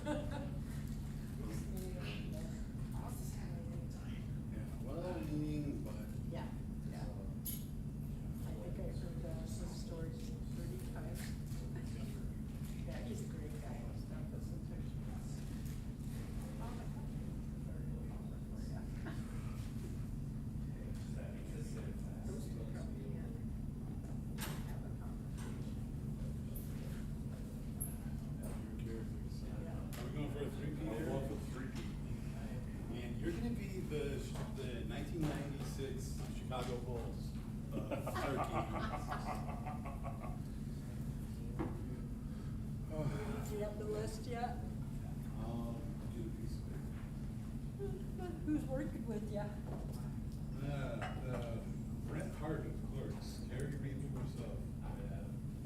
well, meaning, but. Yeah, yeah. I think I heard some stories from 30 times. Yeah, he's a great guy. Those two probably have a conversation. Are we going for a three-peat I'll here? go for 3P. And you're gonna be the 1996 Chicago Bulls. Third team. Do you have the list yet? Do a piece of it. Who's working with you? Brent Hart of Clerks, Gary Reed himself.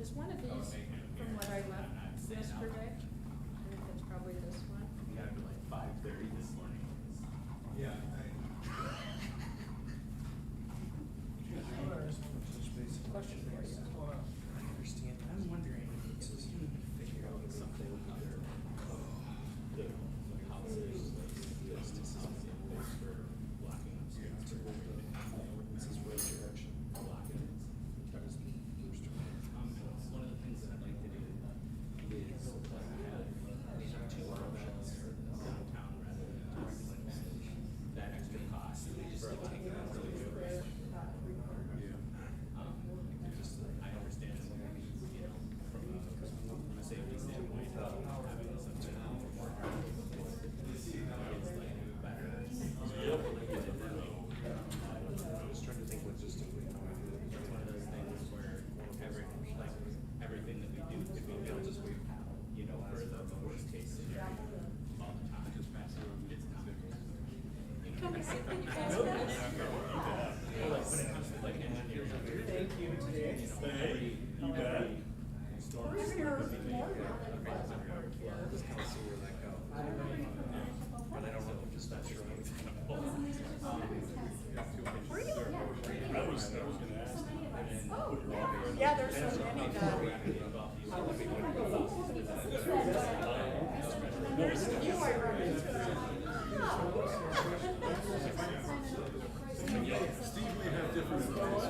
Is one of these from what I left yesterday? I think it's probably this one. We got up at like 5:30 this morning. Yeah. Question for you. I understand. I'm wondering if we can figure out something other. The houses, the housing for blocking up streets or This is right direction. blocking. That was the first one. One of the things that I'd like to do is have two options downtown rather than that extra cost. We just like take it out really quick. I understand, you know, from a safety standpoint, having something more it's like better. I was trying to think logistically how I do It's one of those things where everything that we do could be built just wait, you know, for the worst case scenario all the time. It's not. Come and sit with you guys. When it comes to like engineering. Thank you today. Hey, you bet. Where's your Just kind of see where that goes. But I don't know if just not sure. Were you? I was gonna ask. Oh, yeah, there's so many that. There's a few I run into. Steve may have different opinions. So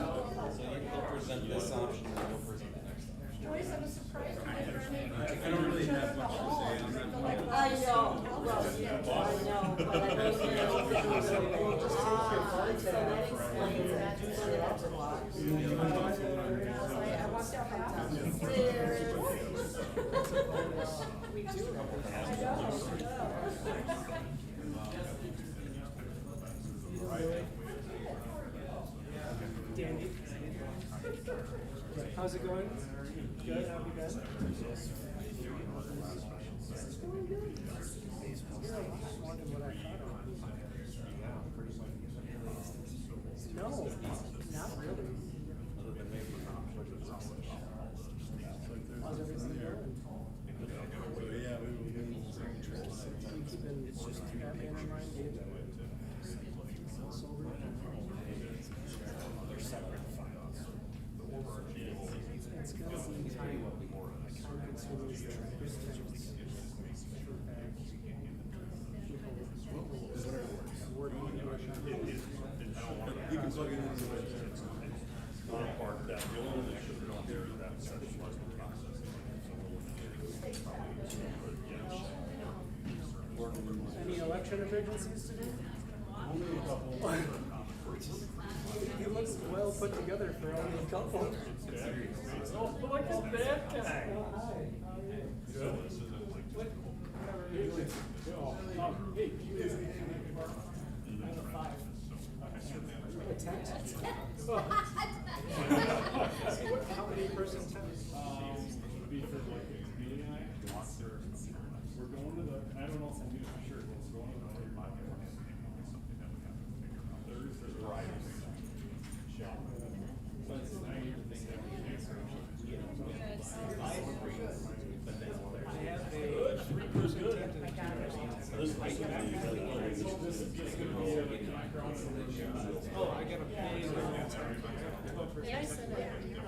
you'll present this option and you'll present the next option. Joyce, I'm surprised when I run into. I don't really have much to say on that. I know, well, yeah, I know, but I don't know. So that explains that, so that's a lot. I walked out my house. We do. I Dandy. How's it going? Good, how have you been? It's going good. You're a lot more than what I thought it would be. No, not really. How's everything going? So, yeah, we will be You keeping Batman in mind, David? Sober? They're separate files. The overarching goal It's got some time consumers that You can plug it into the website. Not part of that, the only issue we don't do that section was the process. Any election emergencies today? Only a couple. He looks well put together for only a couple. Oh, look at that guy. A tent? How many person tent? Be for like Amelia and I, we're going to the, I don't know if we'll do it for sure, but we're going to the Thursday, Friday. So it's a 9-year thing that we I have a 3-person tent. I got it. Oh, I got a big. Yeah, I said that, you know,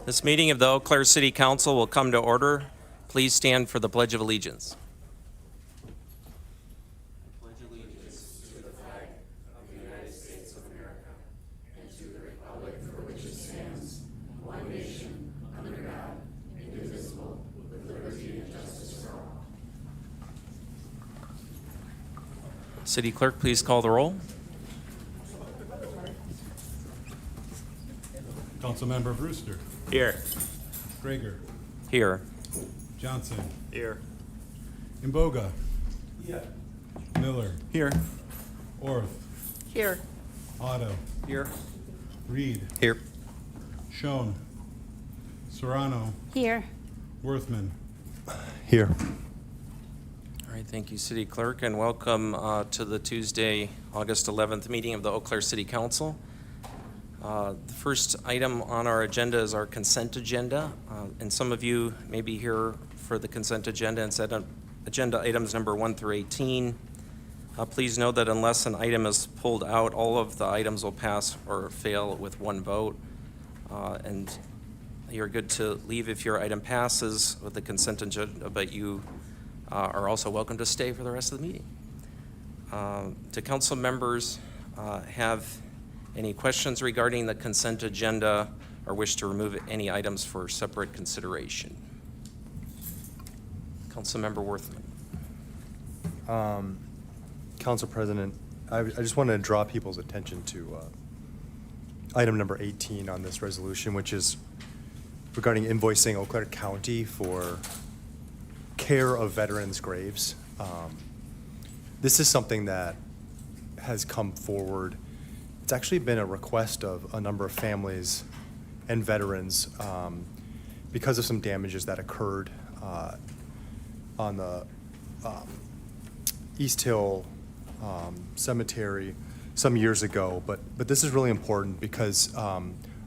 This meeting of the Eau Claire City Council will come to order. Please stand for the Pledge of Allegiance. City Clerk, please call the roll. Councilmember Brewster. Here. Gregor. Here. Johnson. Here. Imboga. Miller. Here. Orth. Here. Otto. Here. Reed. Here. Schoen. Serrano. Here. Worthman. Here. All right, thank you, City Clerk, and welcome to the Tuesday, August 11th meeting of the Eau Claire City Council. The first item on our agenda is our consent agenda, and some of you may be here for the consent agenda and set up agenda items number 1 through 18. Please note that unless an item is pulled out, all of the items will pass or fail with one vote. And you're good to leave if your item passes with the consent agenda, but you are also welcome to stay for the rest of the meeting. Do council members have any questions regarding the consent agenda or wish to remove any items for separate consideration? Councilmember Worthman. Council President, I just wanted to draw people's attention to item number 18 on this resolution, which is regarding invoicing Eau Claire County for care of veterans' graves. This is something that has come forward. It's actually been a request of a number of families and veterans because of some damages that occurred on the East Hill Cemetery some years ago. But this is really important because a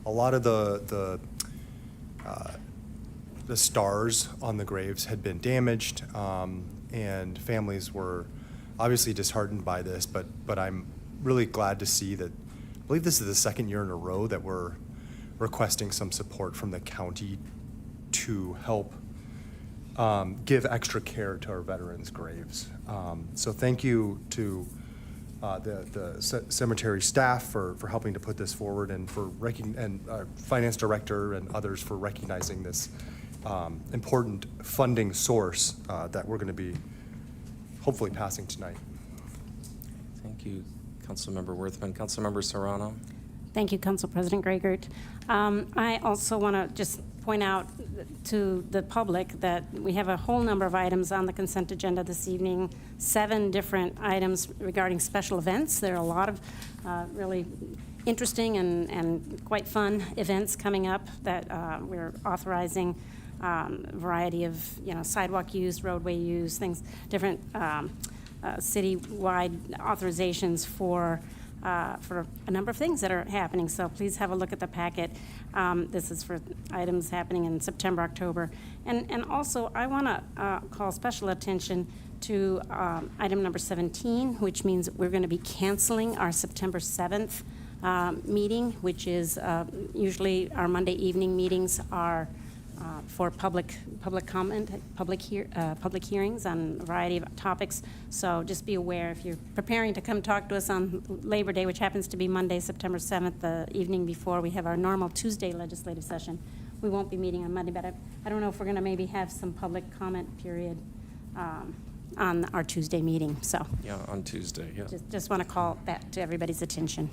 lot of the stars on the graves had been damaged, and families were obviously disheartened by this, but I'm really glad to see that. I believe this is the second year in a row that we're requesting some support from the county to help give extra care to our veterans' graves. So thank you to the cemetery staff for helping to put this forward, and for our finance director and others for recognizing this important funding source that we're going to be hopefully passing tonight. Thank you, Councilmember Worthman. Councilmember Serrano. Thank you, Council President Gregert. I also want to just point out to the public that we have a whole number of items on the consent agenda this evening, 7 different items regarding special events. There are a lot of really interesting and quite fun events coming up that we're authorizing. Variety of sidewalk use, roadway use, things, different citywide authorizations for a number of things that are happening. So please have a look at the packet. This is for items happening in September, October. And also I want to call special attention to item number 17, which means we're going to be canceling our September 7th meeting, which is usually our Monday evening meetings are for public comment, public hearings on a variety of topics. So just be aware if you're preparing to come talk to us on Labor Day, which happens to be Monday, September 7th, the evening before we have our normal Tuesday legislative session. We won't be meeting on Monday, but I don't know if we're going to maybe have some public comment period on our Tuesday meeting. So Yeah, on Tuesday, yeah. just want to call that to everybody's attention.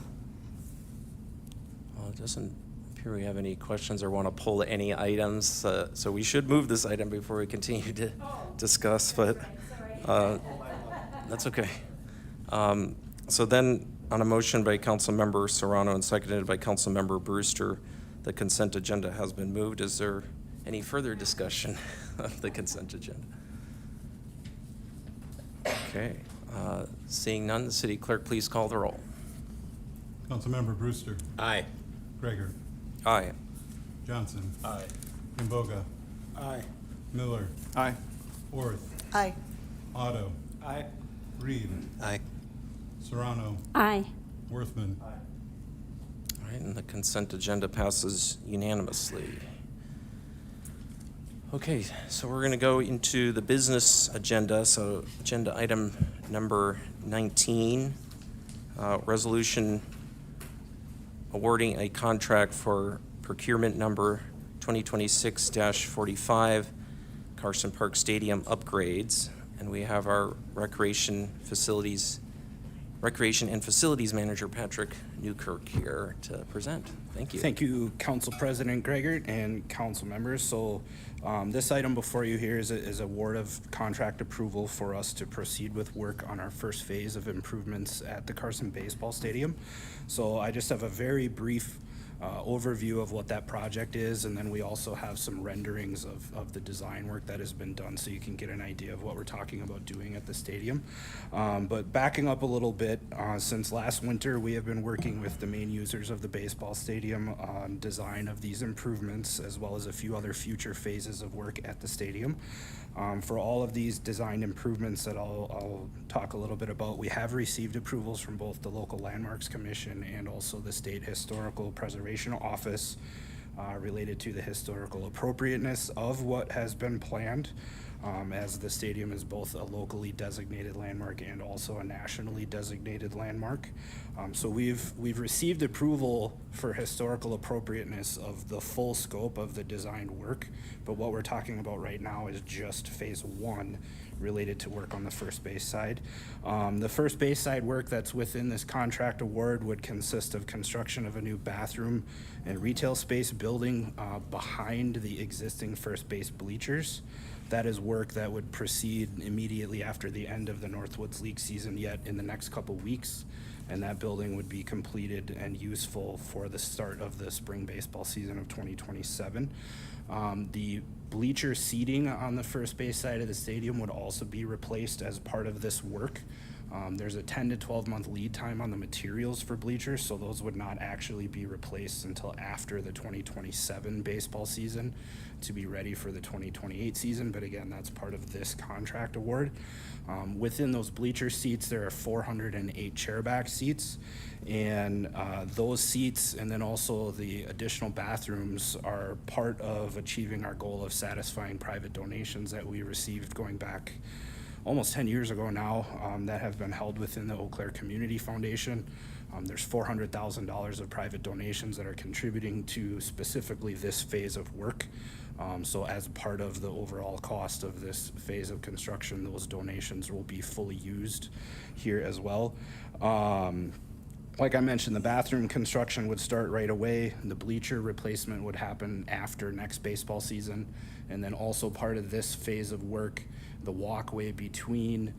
Well, it doesn't appear we have any questions or want to pull any items, so we should move this item before we continue to discuss, but that's okay. So then, on a motion by Councilmember Serrano and seconded by Councilmember Brewster, the consent agenda has been moved. Is there any further discussion of the consent agenda? Okay, seeing none, the city clerk, please call the roll. Councilmember Brewster. Aye. Gregor. Aye. Johnson. Aye. Imboga. Aye. Miller. Aye. Orth. Aye. Otto. Aye. Reed. Aye. Serrano. Aye. Worthman. All right, and the consent agenda passes unanimously. Okay, so we're going to go into the business agenda. So agenda item number 19, resolution awarding a contract for procurement number 2026-45, Carson Park Stadium upgrades. And we have our Recreation and Facilities Manager, Patrick Newkirk, here to present. Thank you. Thank you, Council President Gregert and council members. So this item before you here is award of contract approval for us to proceed with work on our first phase of improvements at the Carson Baseball Stadium. So I just have a very brief overview of what that project is, and then we also have some renderings of the design work that has been done so you can get an idea of what we're talking about doing at the stadium. But backing up a little bit, since last winter we have been working with the main users of the baseball stadium on design of these improvements, as well as a few other future phases of work at the stadium. For all of these design improvements that I'll talk a little bit about, we have received approvals from both the local Landmarks Commission and also the State Historical Preservation Office related to the historical appropriateness of what has been planned, as the stadium is both a locally designated landmark and also a nationally designated landmark. So we've received approval for historical appropriateness of the full scope of the designed work, but what we're talking about right now is just phase one related to work on the first base side. The first base side work that's within this contract award would consist of construction of a new bathroom and retail space building behind the existing first base bleachers. That is work that would proceed immediately after the end of the Northwoods League season, yet in the next couple weeks, and that building would be completed and useful for the start of the spring baseball season of 2027. The bleacher seating on the first base side of the stadium would also be replaced as part of this work. There's a 10 to 12 month lead time on the materials for bleachers, so those would not actually be replaced until after the 2027 baseball season to be ready for the 2028 season. But again, that's part of this contract award. Within those bleacher seats, there are 408 chairback seats, and those seats and then also the additional bathrooms are part of achieving our goal of satisfying private donations that we received going back almost 10 years ago now, that have been held within the Eau Claire Community Foundation. There's $400,000 of private donations that are contributing to specifically this phase of work. So as part of the overall cost of this phase of construction, those donations will be fully used here as well. Like I mentioned, the bathroom construction would start right away. The bleacher replacement would happen after next baseball season. And then also part of this phase of work, the walkway between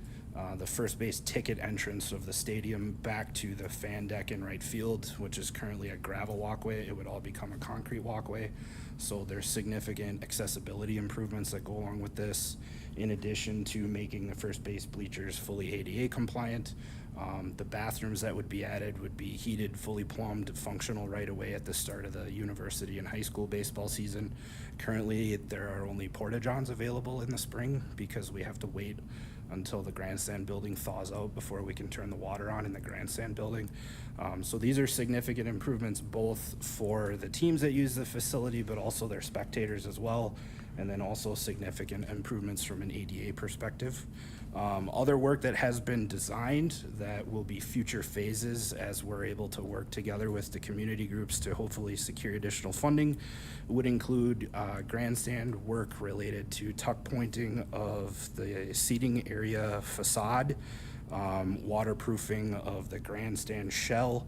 the first base ticket entrance of the stadium back to the fan deck in right field, which is currently a gravel walkway, it would all become a concrete walkway. So there's significant accessibility improvements that go along with this, in addition to making the first base bleachers fully ADA compliant. The bathrooms that would be added would be heated, fully plumbed, functional right away at the start of the university and high school baseball season. Currently, there are only porta-johns available in the spring because we have to wait until the grandstand building thaws out before we can turn the water on in the grandstand building. So these are significant improvements both for the teams that use the facility, but also their spectators as well, and then also significant improvements from an ADA perspective. Other work that has been designed that will be future phases as we're able to work together with the community groups to hopefully secure additional funding would include grandstand work related to tuck pointing of the seating area facade, waterproofing of the grandstand shell,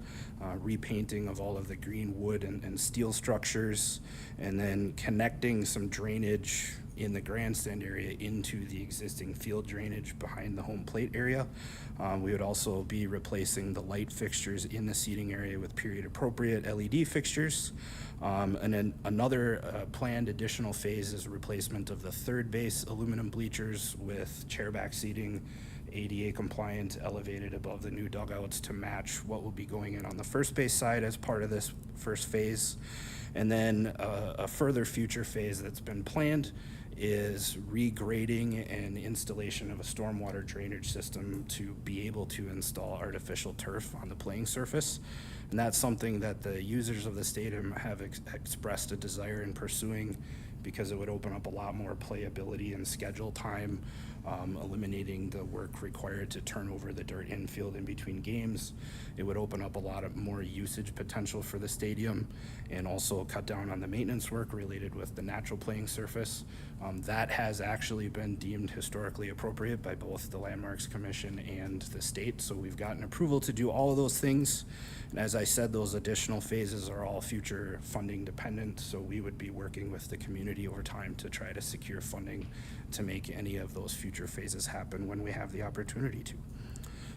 repainting of all of the green wood and steel structures, and then connecting some drainage in the grandstand area into the existing field drainage behind the home plate area. We would also be replacing the light fixtures in the seating area with period appropriate LED fixtures. And then another planned additional phase is replacement of the third base aluminum bleachers with chairback seating, ADA compliant, elevated above the new dugouts to match what will be going in on the first base side as part of this first phase. And then a further future phase that's been planned is regrading and installation of a stormwater drainage system to be able to install artificial turf on the playing surface. And that's something that the users of the stadium have expressed a desire in pursuing because it would open up a lot more playability and schedule time, eliminating the work required to turn over the dirt infield in between games. It would open up a lot of more usage potential for the stadium and also cut down on the maintenance work related with the natural playing surface. That has actually been deemed historically appropriate by both the Landmarks Commission and the state. So we've gotten approval to do all of those things. And as I said, those additional phases are all future funding dependent. So we would be working with the community over time to try to secure funding to make any of those future phases happen when we have the opportunity to.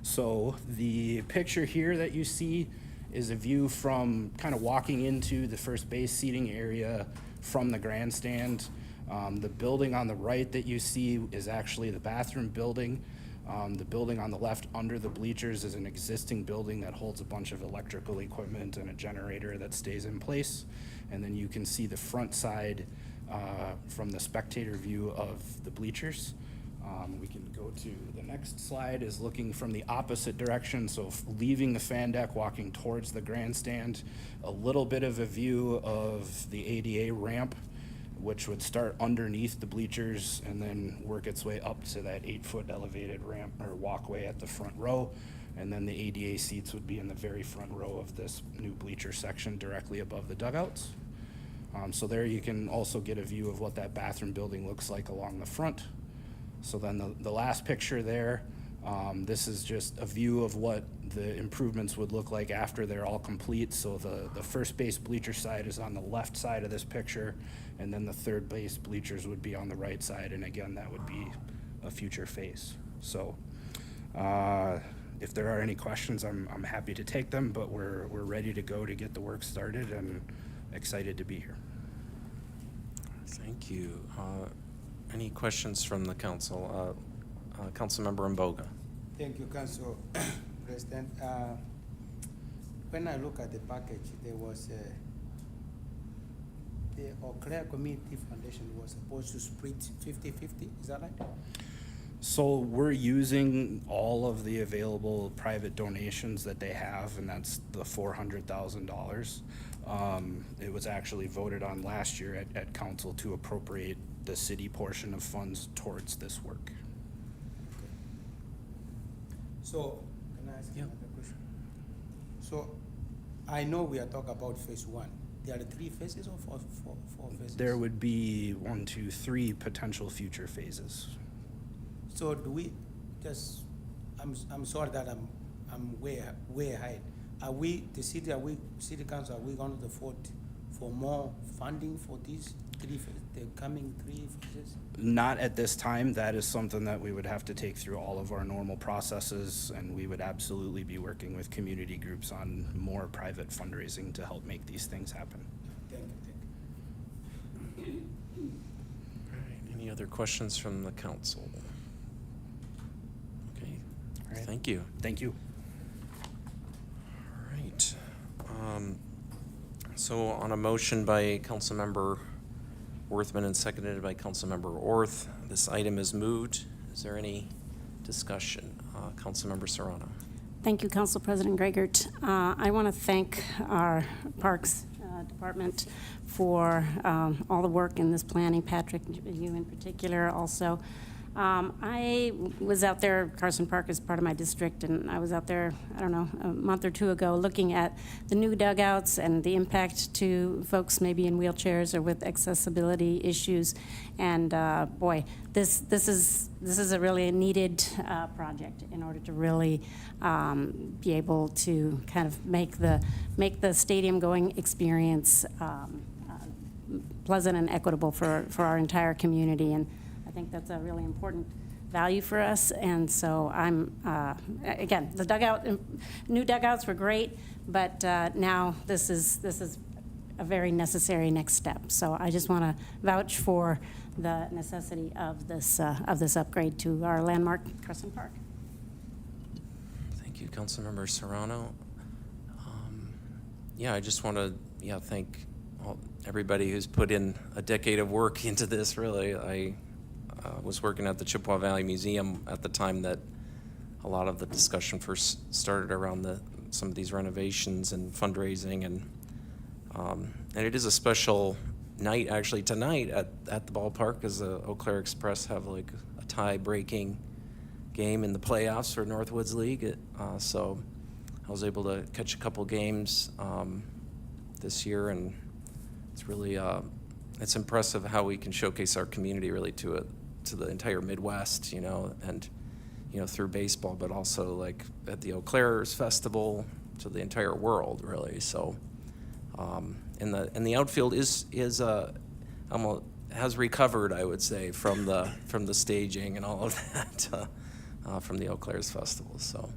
So the picture here that you see is a view from kind of walking into the first base seating area from the grandstand. The building on the right that you see is actually the bathroom building. The building on the left under the bleachers is an existing building that holds a bunch of electrical equipment and a generator that stays in place. And then you can see the front side from the spectator view of the bleachers. We can go to the next slide is looking from the opposite direction. So leaving the fan deck, walking towards the grandstand, a little bit of a view of the ADA ramp, which would start underneath the bleachers and then work its way up to that 8-foot elevated ramp or walkway at the front row. And then the ADA seats would be in the very front row of this new bleacher section directly above the dugouts. So there you can also get a view of what that bathroom building looks like along the front. So then the last picture there, this is just a view of what the improvements would look like after they're all complete. So the first base bleacher side is on the left side of this picture, and then the third base bleachers would be on the right side, and again, that would be a future phase. So if there are any questions, I'm happy to take them, but we're ready to go to get the work started and excited to be here. Thank you. Any questions from the council? Councilmember Mboga. Thank you, Council President. When I look at the package, there was the Eau Claire Community Foundation was supposed to split 50-50, is that right? So we're using all of the available private donations that they have, and that's the $400,000. It was actually voted on last year at council to appropriate the city portion of funds towards this work. So, can I ask Yeah. another question? So, I know we are talking about phase one. There are 3 phases or four phases? There would be 1, 2, 3 potential future phases. So do we just, I'm sorry that I'm way ahead. Are we, the city, city council, are we going to vote for more funding for these 3 phases, the coming 3 phases? Not at this time. That is something that we would have to take through all of our normal processes, and we would absolutely be working with community groups on more private fundraising to help make these things happen. Thank you. All right, any other questions from the council? Okay, All right. thank you. Thank you. All right. So on a motion by Councilmember Worthman and seconded by Councilmember Orth, this item is moved. Is there any discussion? Councilmember Serrano. Thank you, Council President Gregert. I want to thank our Parks Department for all the work in this planning. Patrick, you in particular also. I was out there, Carson Park is part of my district, and I was out there, I don't know, a month or 2 ago looking at the new dugouts and the impact to folks maybe in wheelchairs or with accessibility issues. And boy, this is a really needed project in order to really be able to kind of make the stadium going experience pleasant and equitable for our entire community. And I think that's a really important value for us, and so I'm, again, the new dugouts were great, but now this is a very necessary next step. So I just want to vouch for the necessity of this upgrade to our landmark Carson Park. Thank you, Councilmember Serrano. Yeah, I just want to thank everybody who's put in a decade of work into this. Really, I was working at the Chippewa Valley Museum at the time that a lot of the discussion first started around some of these renovations and fundraising, and it is a special night, actually tonight at the ballpark, as the Eau Claire Express have like a tie-breaking game in the playoffs for Northwoods League. So I was able to catch a couple games this year, and it's really it's impressive how we can showcase our community really to the entire Midwest, and through baseball, but also like at the Eau Claire's Festival to the entire world, really. So, and the outfield almost has recovered, I would say, from the staging and all of that from the Eau Claire's Festival. So,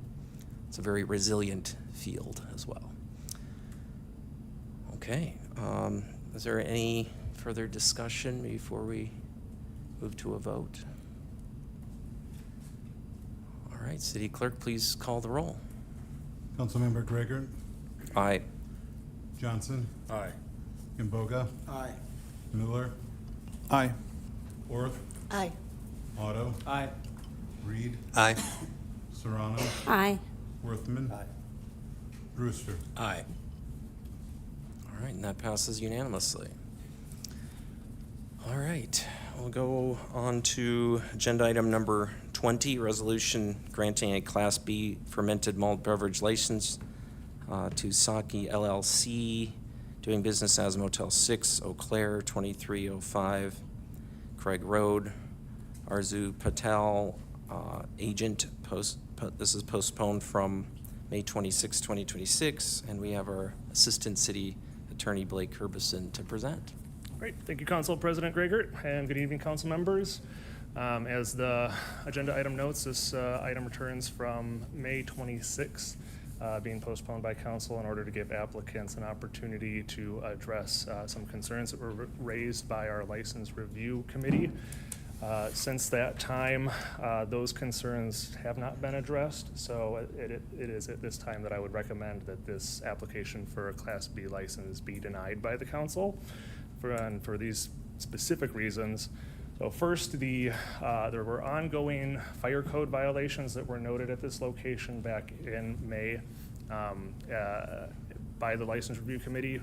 it's a very resilient field as well. Okay, is there any further discussion before we move to a vote? All right, City Clerk, please call the roll. Councilmember Gregor, Aye. Johnson, Aye. Imboga, Aye. Miller, Aye. Orth, Aye. Otto, Aye. Reed, Aye. Serrano, Aye. Worthman, Aye. Brewster. Aye. All right, and that passes unanimously. All right, we'll go on to agenda item number 20, resolution granting a Class B fermented malt beverage license to Saki LLC, doing business as Motel 6, Eau Claire, 2305 Craig Road. Arzu Patel, agent, this is postponed from May 26, 2026, and we have our Assistant City Attorney Blake Herbison to present. Great. Thank you, Council President Gregor, and good evening, council members. As the agenda item notes, this item returns from May 26, being postponed by council in order to give applicants an opportunity to address some concerns that were raised by our License Review Committee. Since that time, those concerns have not been addressed, so it is at this time that I would recommend that this application for a Class B license be denied by the council for these specific reasons. So first, there were ongoing fire code violations that were noted at this location back in May by the License Review Committee.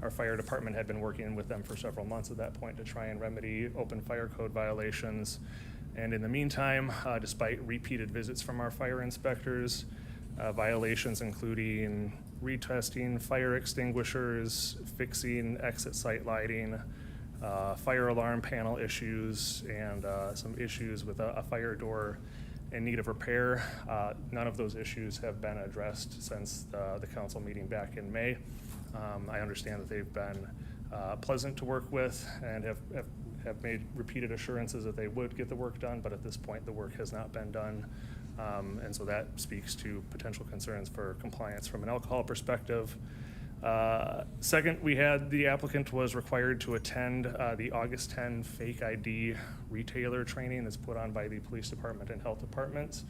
Our fire department had been working with them for several months at that point to try and remedy open fire code violations. And in the meantime, despite repeated visits from our fire inspectors, violations including retesting fire extinguishers, fixing exit site lighting, fire alarm panel issues, and some issues with a fire door in need of repair. None of those issues have been addressed since the council meeting back in May. I understand that they've been pleasant to work with and have made repeated assurances that they would get the work done, but at this point the work has not been done. And so that speaks to potential concerns for compliance from an alcohol perspective. Second, we had the applicant was required to attend the August 10 fake ID retailer training that's put on by the police department and health departments.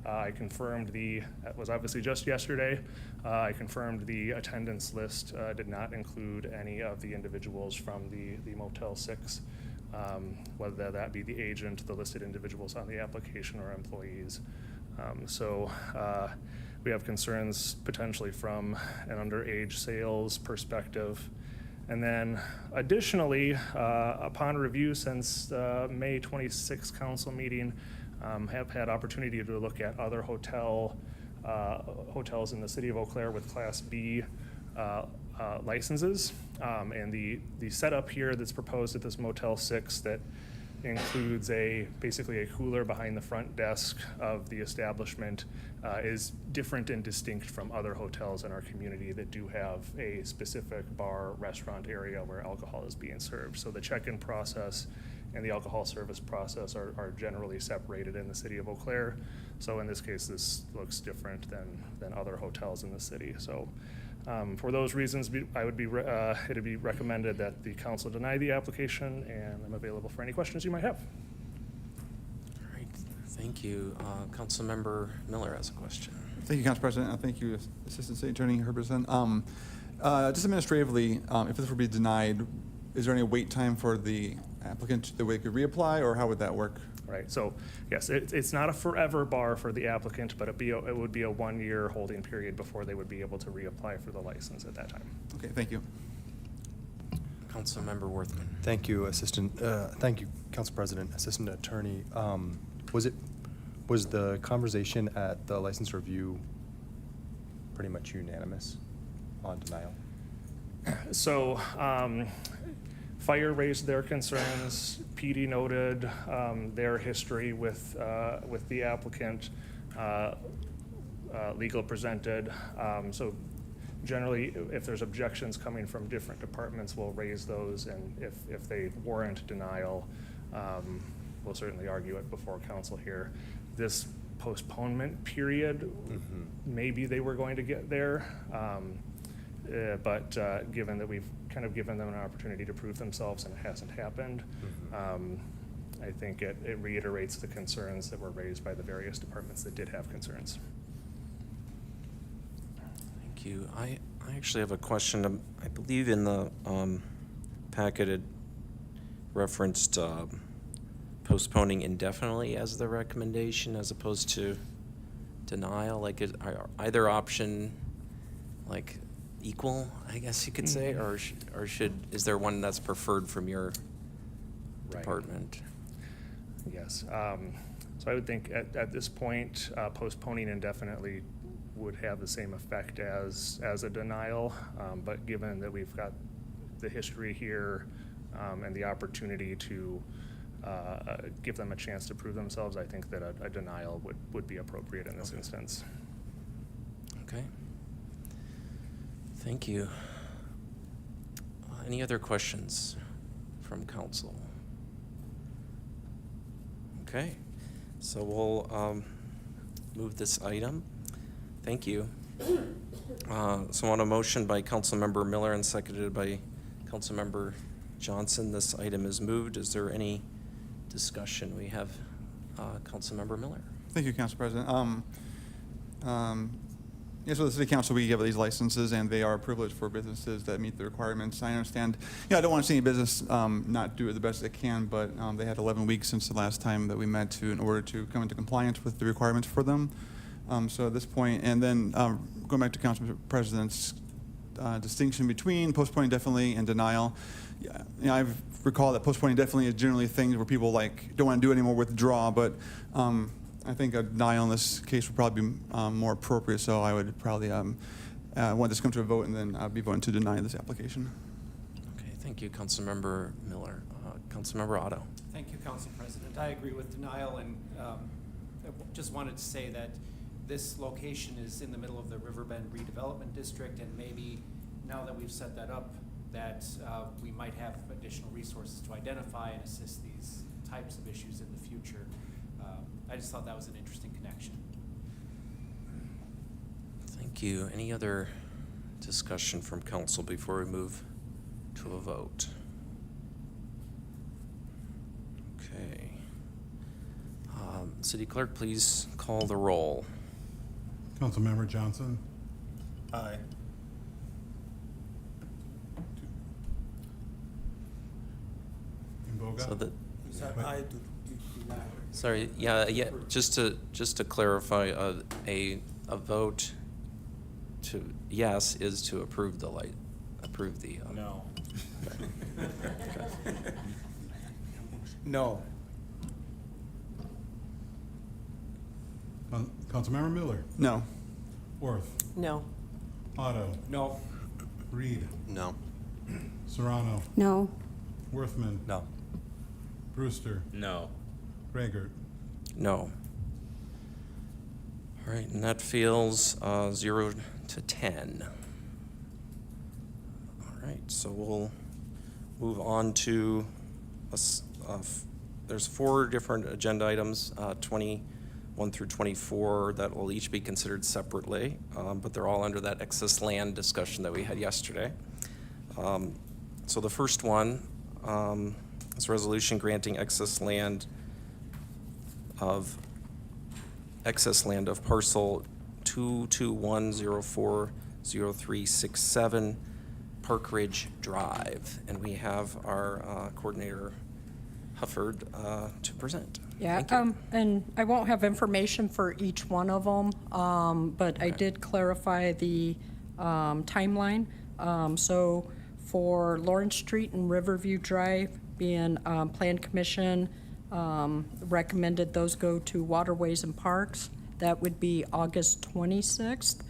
I confirmed that was obviously just yesterday. I confirmed the attendance list did not include any of the individuals from the Motel 6, whether that be the agent, the listed individuals on the application, or employees. So we have concerns potentially from an underage sales perspective. And then additionally, upon review since May 26th council meeting, have had opportunity to look at other hotels in the city of Eau Claire with Class B licenses. And the setup here that's proposed at this Motel 6 that includes basically a cooler behind the front desk of the establishment is different and distinct from other hotels in our community that do have a specific bar restaurant area where alcohol is being served. So the check-in process and the alcohol service process are generally separated in the city of Eau Claire. So in this case, this looks different than other hotels in the city. So for those reasons, it'd be recommended that the council deny the application, and I'm available for any questions you might have. All right, thank you. Councilmember Miller has a question. Thank you, Council President. Thank you, Assistant City Attorney Herbison. Just administratively, if this were to be denied, is there any wait time for the applicant that they could reapply, or how would that work? Right, so yes, it's not a forever bar for the applicant, but it would be a 1-year holding period before they would be able to reapply for the license at that time. Okay, thank you. Councilmember Worthman. Thank you, thank you, Council President, Assistant Attorney. Was the conversation at the license review pretty much unanimous on denial? So, Fire raised their concerns, PD noted their history with the applicant, legal presented. So generally, if there's objections coming from different departments, we'll raise those, and if they warrant denial, we'll certainly argue it before council here. This postponement period, maybe they were going to get there, but given that we've kind of given them an opportunity to prove themselves and it hasn't happened, I think it reiterates the concerns that were raised by the various departments that did have concerns. Thank you. I actually have a question. I believe in the packet it referenced postponing indefinitely as the recommendation as opposed to denial. Like, are either option like equal, I guess you could say, or is there one that's preferred from your department? Yes. So I would think at this point, postponing indefinitely would have the same effect as a denial. But given that we've got the history here and the opportunity to give them a chance to prove themselves, I think that a denial would be appropriate in this instance. Okay. Thank you. Any other questions from council? Okay, so we'll move this item. Thank you. So on a motion by Councilmember Miller and seconded by Councilmember Johnson, this item is moved. Is there any discussion? We have Councilmember Miller. Thank you, Council President. Yes, so the City Council, we give these licenses, and they are a privilege for businesses that meet the requirements. I understand, I don't want to see any business not do it the best they can, but they had 11 weeks since the last time that we met in order to come into compliance with the requirements for them. So at this point, and then going back to Council President's distinction between postponing indefinitely and denial, I recall that postponing indefinitely is generally things where people don't want to do it anymore, withdraw, but I think a denial in this case would probably be more appropriate, so I would probably want this to come to a vote, and then I'd be voting to deny this application. Okay, thank you, Councilmember Miller. Councilmember Otto. Thank you, Council President. I agree with denial, and I just wanted to say that this location is in the middle of the Riverbend Redevelopment District, and maybe now that we've set that up, that we might have additional resources to identify and assist these types of issues in the future. I just thought that was an interesting connection. Thank you. Any other discussion from council before we move to a vote? Okay. City Clerk, please call the roll. Councilmember Johnson? Aye. Imboga? So that, Is that I to deny? sorry, yeah, just to clarify, a vote to yes is to approve the No. No. Councilmember Miller? No. Worth? No. Otto? No. Reed? No. Serrano? No. Worthman? No. Brewster? No. Gregor? No. All right, and that fails 0 to 10. All right, so we'll move on to, there's 4 different agenda items, 21 through 24, that will each be considered separately, but they're all under that excess land discussion that we had yesterday. So the first one is a resolution granting excess land of parcel 221040367 Park Ridge Drive, and we have our coordinator Hufford to present. Yeah, Thank you. and I won't have information for each one of them, but I did clarify the timeline. So for Lawrence Street and Riverview Drive, being Plan Commission recommended those go to Waterways and Parks. That would be August 26th,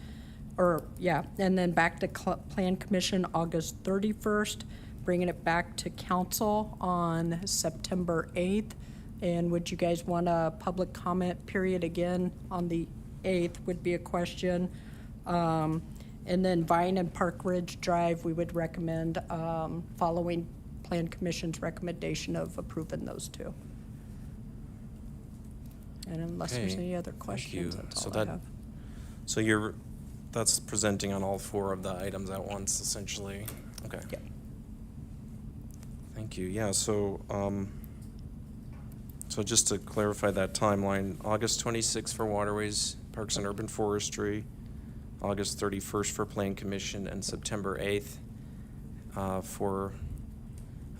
and then back to Plan Commission August 31st, bringing it back to council on September 8th. And would you guys want a public comment period again on the 8th would be a question. And then Vine and Park Ridge Drive, we would recommend following Plan Commission's recommendation of approving those two. And unless there's Okay, any other thank questions, you. that's So all I that- have. So that's presenting on all 4 of the items at once, essentially. Okay. Yep. Thank you. Yeah, so just to clarify that timeline, August 26th for Waterways, Parks and Urban Forestry, August 31st for Plan Commission, and September 8th for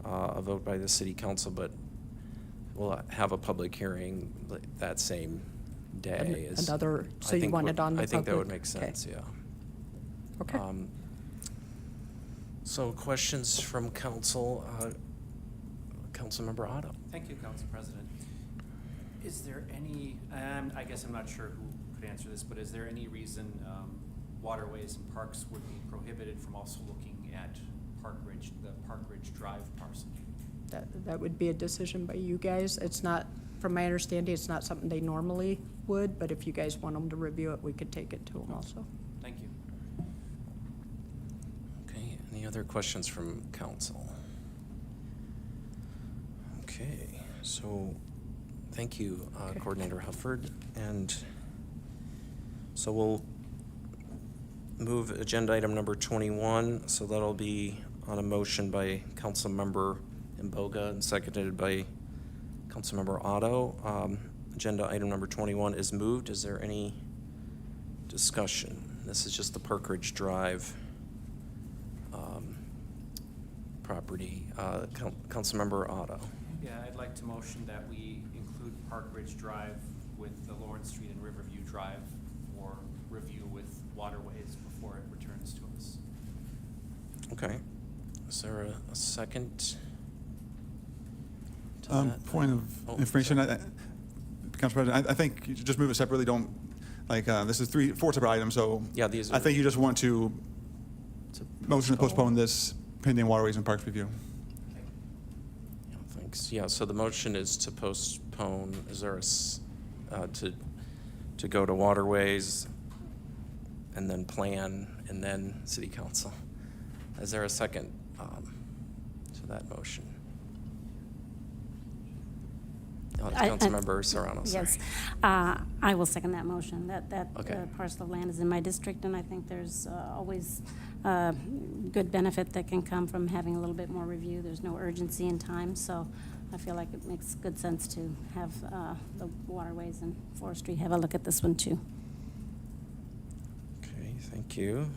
a vote by the City Council, but we'll have a public hearing that same day. Another, so you want it on the public? I think that would make Okay. sense, yeah. Okay. So questions from council, Councilmember Otto? Thank you, Council President. Is there any, I guess I'm not sure who could answer this, but is there any reason Waterways and Parks would be prohibited from also looking at the Park Ridge Drive parcel? That would be a decision by you guys. It's not, from my understanding, it's not something they normally would, but if you guys want them to review it, we could take it to them also. Thank you. Okay, any other questions from council? Okay, so thank you, Okay. Coordinator Hufford. And so we'll move agenda item number 21. So that'll be on a motion by Councilmember Imboga and seconded by Councilmember Otto. Agenda item number 21 is moved. Is there any discussion? This is just the Park Ridge Drive property. Councilmember Otto. Yeah, I'd like to motion that we include Park Ridge Drive with the Lawrence Street and Riverview Drive for review with Waterways before it returns to us. Okay. Is there a second? to that? Point Oh, of information, sorry. Council President, I think you should just move it separately, don't, this is 4 separate items, so. Yeah, these I are- think you just want to motion to postpone this pending Waterways and Parks review. Yeah, thanks. Yeah, so the motion is to postpone, is there to go to Waterways and then Plan and then City Council? Is there a second to that motion? Councilmember Serrano, sorry. Yes, I will second that motion. That Okay. parcel of land is in my district, and I think there's always good benefit that can come from having a little bit more review. There's no urgency in time, so I feel like it makes good sense to have the Waterways and Forestry have a look at this one too. Okay, thank you.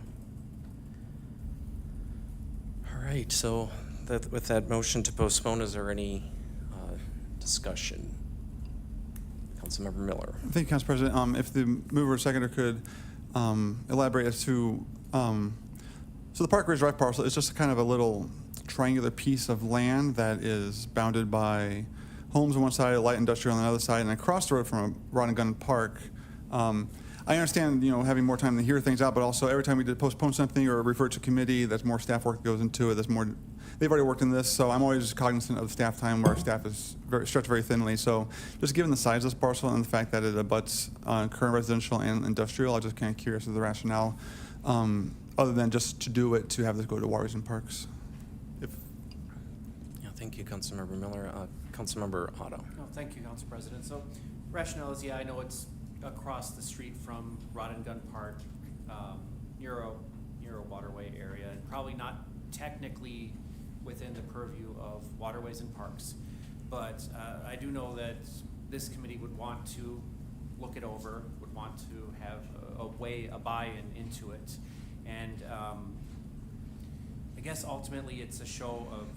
All right, so with that motion to postpone, is there any discussion? Councilmember Miller. Thank you, Council President. If the mover or seconder could elaborate as to, so the Park Ridge Drive parcel is just kind of a little triangular piece of land that is bounded by homes on one side, light industrial on the other side, and across the road from a Rod and Gun Park. I understand, having more time to hear things out, but also every time we did postpone something or refer to committee, there's more staff work that goes into it. There's more. They've already worked in this, so I'm always cognizant of staff time where our staff is stretched very thinly. So just given the size of this parcel and the fact that it abuts current residential and industrial, I'm just kind of curious of the rationale, other than just to do it to have this go to Waterways and Parks. Yeah, thank you, Councilmember Miller. Councilmember Otto. No, thank you, Council President. So rationale is, I know it's across the street from Rod and Gun Park, near a waterway area, and probably not technically within the purview of Waterways and Parks. But I do know that this committee would want to look it over, would want to have a buy-in into it. And I guess ultimately it's a show of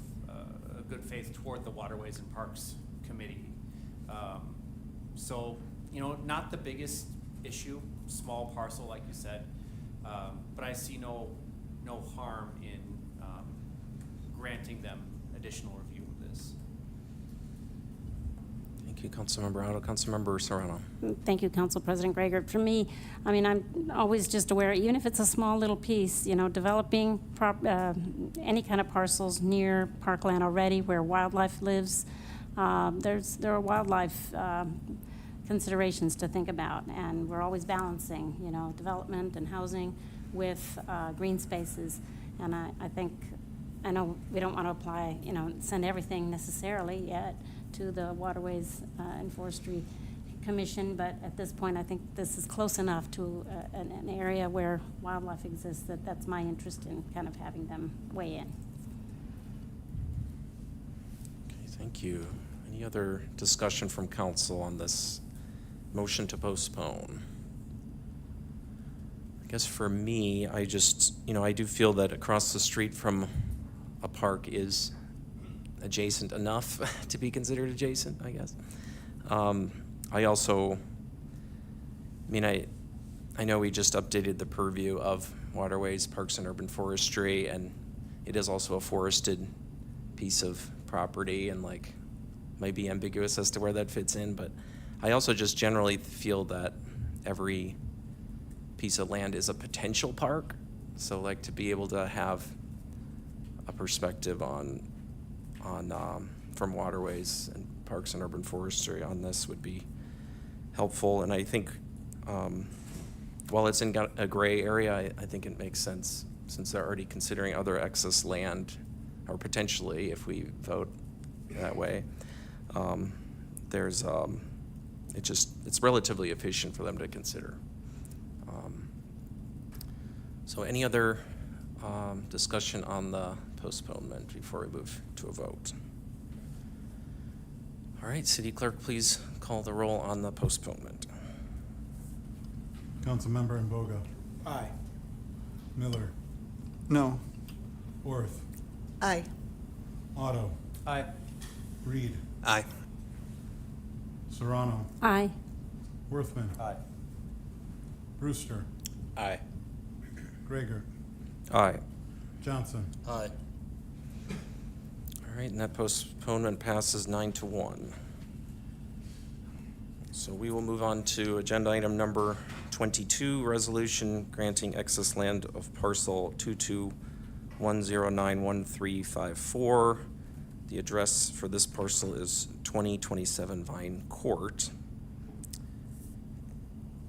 a good faith toward the Waterways and Parks Committee. So, not the biggest issue, small parcel like you said, but I see no harm in granting them additional review of this. Thank you, Councilmember Otto. Councilmember Serrano. Thank you, Council President Gregor. For me, I mean, I'm always just aware, even if it's a small little piece, you know, developing any kind of parcels near parkland already where wildlife lives, there are wildlife considerations to think about, and we're always balancing, you know, development and housing with green spaces. And I know we don't want to apply, you know, send everything necessarily yet to the Waterways and Forestry Commission, but at this point, I think this is close enough to an area where wildlife exists that that's my interest in kind of having them weigh in. Okay, thank you. Any other discussion from council on this motion to postpone? I guess for me, I just, you know, I do feel that across the street from a park is adjacent enough to be considered adjacent, I guess. I also, I mean, I know we just updated the purview of Waterways, Parks and Urban Forestry, and it is also a forested piece of property, and like might be ambiguous as to where that fits in, but I also just generally feel that every piece of land is a potential park. So like to be able to have a perspective on from Waterways and Parks and Urban Forestry on this would be helpful. And I think while it's in a gray area, I think it makes sense since they're already considering other excess land, or potentially if we vote that way. It's relatively efficient for them to consider. So any other discussion on the postponement before we move to a vote? All right, City Clerk, please call the roll on the postponement. Councilmember Mboga. Aye. Miller. No. Orth. Aye. Otto. Aye. Reed. Aye. Serrano. Aye. Worthman. Aye. Brewster. Aye. Gregor. Aye. Johnson. Aye. All right, and that postponement passes 9-1. So we will move on to agenda item number 22, resolution granting excess land of parcel 221091354. The address for this parcel is 2027 Vine Court.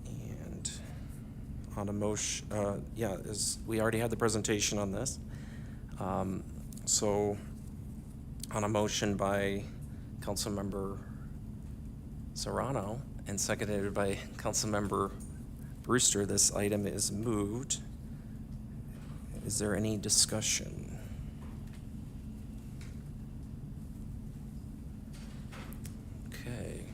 And on a motion, we already had the presentation on this. So on a motion by Councilmember Serrano and seconded by Councilmember Brewster, this item is moved. Is there any discussion? Okay.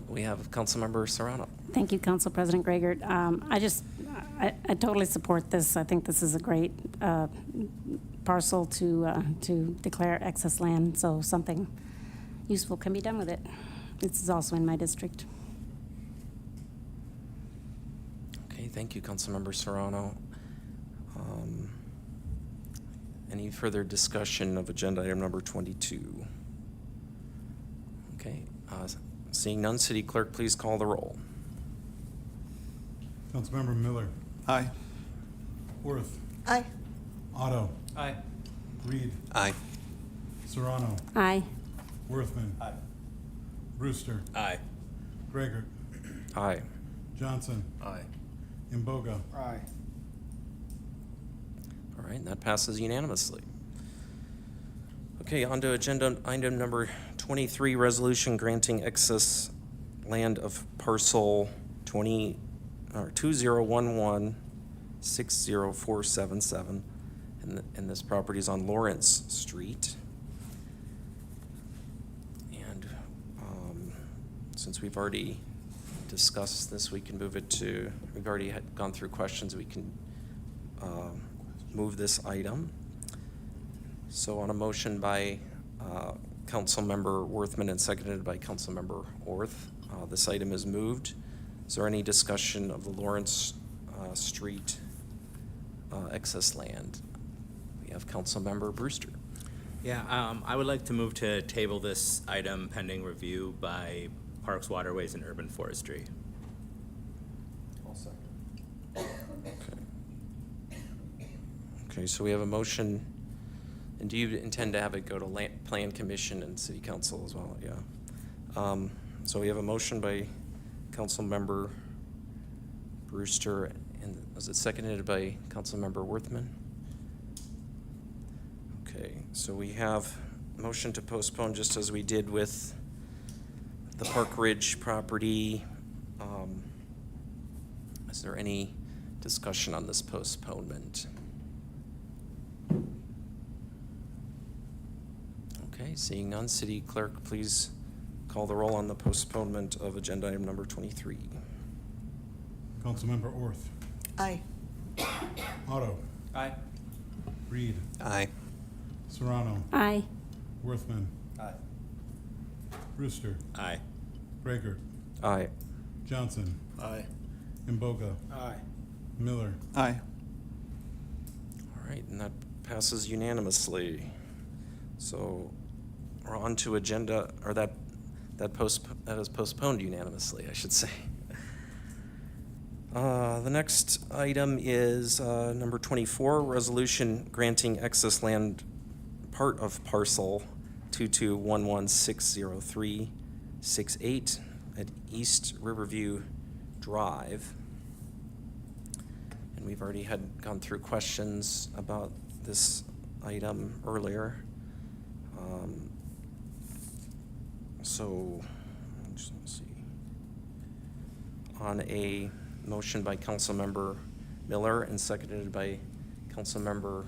We have Councilmember Serrano. Thank you, Council President Gregor. I totally support this. I think this is a great parcel to declare excess land, so something useful can be done with it. This is also in my district. Okay, thank you, Councilmember Serrano. Any further discussion of agenda item number 22? Okay, seeing none, City Clerk, please call the roll. Councilmember Miller. Aye. Orth. Aye. Otto. Aye. Reed. Aye. Serrano. Aye. Worthman. Aye. Brewster. Aye. Gregor. Aye. Johnson. Aye. Mboga. Aye. All right, and that passes unanimously. Okay, on to agenda item number 23, resolution granting excess land of parcel 2011-60477, and this property is on Lawrence Street. And since we've already discussed this, we can move it to, we've already gone through questions, we can move this item. So on a motion by Councilmember Worthman and seconded by Councilmember Orth, this item is moved. Is there any discussion of the Lawrence Street excess land? We have Councilmember Brewster. Yeah, I would like to move to table this item pending review by Parks, Waterways, and Urban Forestry. Okay, so we have a motion, and do you intend to have it go to Plan Commission and City Council as well? Yeah. So we have a motion by Councilmember Brewster, and was it seconded by Councilmember Worthman? Okay, so we have a motion to postpone just as we did with the Park Ridge property. Is there any discussion on this postponement? Okay, seeing none, City Clerk, please call the roll on the postponement of agenda item number 23. Councilmember Orth. Aye. Otto. Aye. Reed. Aye. Serrano. Aye. Worthman. Aye. Brewster. Aye. Gregor. Aye. Johnson. Aye. Imboga. Aye. Miller. Aye. All right, and that passes unanimously. So we're on to agenda, or that is postponed unanimously, I should say. The next item is number 24, resolution granting excess land part of parcel 221160368 at East Riverview Drive. And we've already gone through questions about this item earlier. So, let's see. On a motion by Councilmember Miller and seconded by Councilmember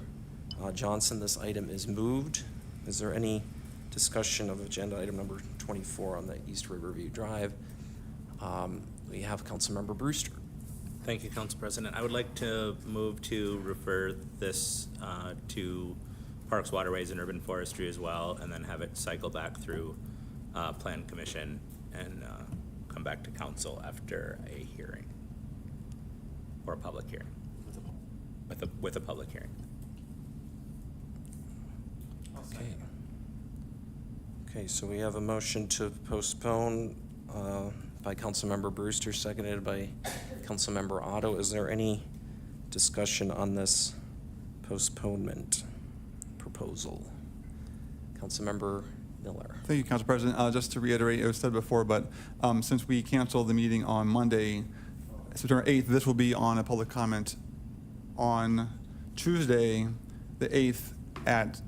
Johnson, this item is moved. Is there any discussion of agenda item number 24 on the East Riverview Drive? We have Councilmember Brewster. Thank you, Council President. I would like to move to refer this to Parks, Waterways, and Urban Forestry as well, and then have it cycle back through Plan Commission and come back to council after a hearing or a public hearing. With a public hearing. Okay. Okay, so we have a motion to postpone by Councilmember Brewster, seconded by Councilmember Otto. Is there any discussion on this postponement proposal? Councilmember Miller. Thank you, Council President. Just to reiterate, it was said before, but since we canceled the meeting on Monday, September 8th, this will be on a public comment on Tuesday, the 8th at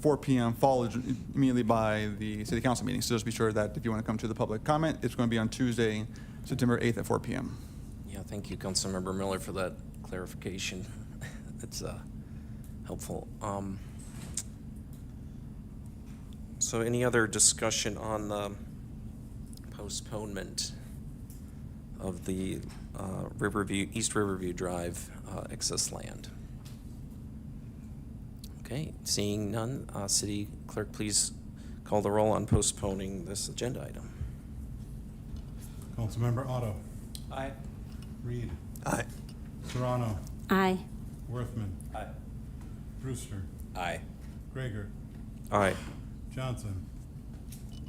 4 p.m., followed immediately by the City Council meeting. So just be sure that if you want to come to the public comment, it's going to be on Tuesday, September 8th at 4 p.m. Yeah, thank you, Councilmember Miller, for that clarification. That's helpful. So any other discussion on the postponement of the East Riverview Drive excess land? Okay, seeing none, City Clerk, please call the roll on postponing this agenda item. Councilmember Otto. Aye. Reed. Aye. Serrano. Aye. Worthman. Aye. Brewster. Aye. Gregor. Aye. Johnson.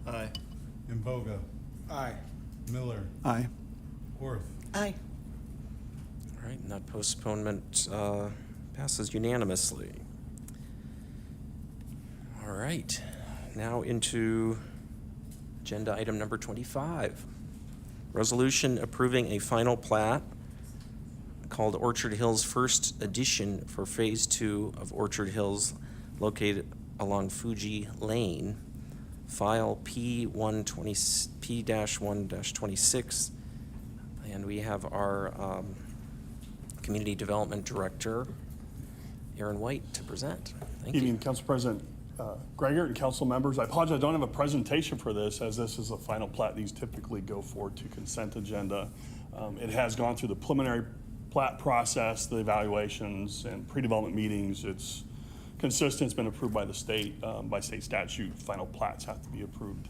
Aye. Imboga. Aye. Miller. Aye. Orth. Aye. All right, and that postponement passes unanimously. All right, now into agenda item number 25. Resolution approving a final plat called Orchard Hills First Edition for Phase 2 of Orchard Hills located along Fuji Lane, file P-126, and we have our Community Development Director, Aaron White, to present. Thank you. Evening, Council President Gregor and council members. I apologize, I don't have a presentation for this, as this is a final plat. These typically go forward to consent agenda. It has gone through the preliminary plat process, the evaluations, and pre-development meetings. It's consistent, it's been approved by the state, by state statute. Final plats have to be approved.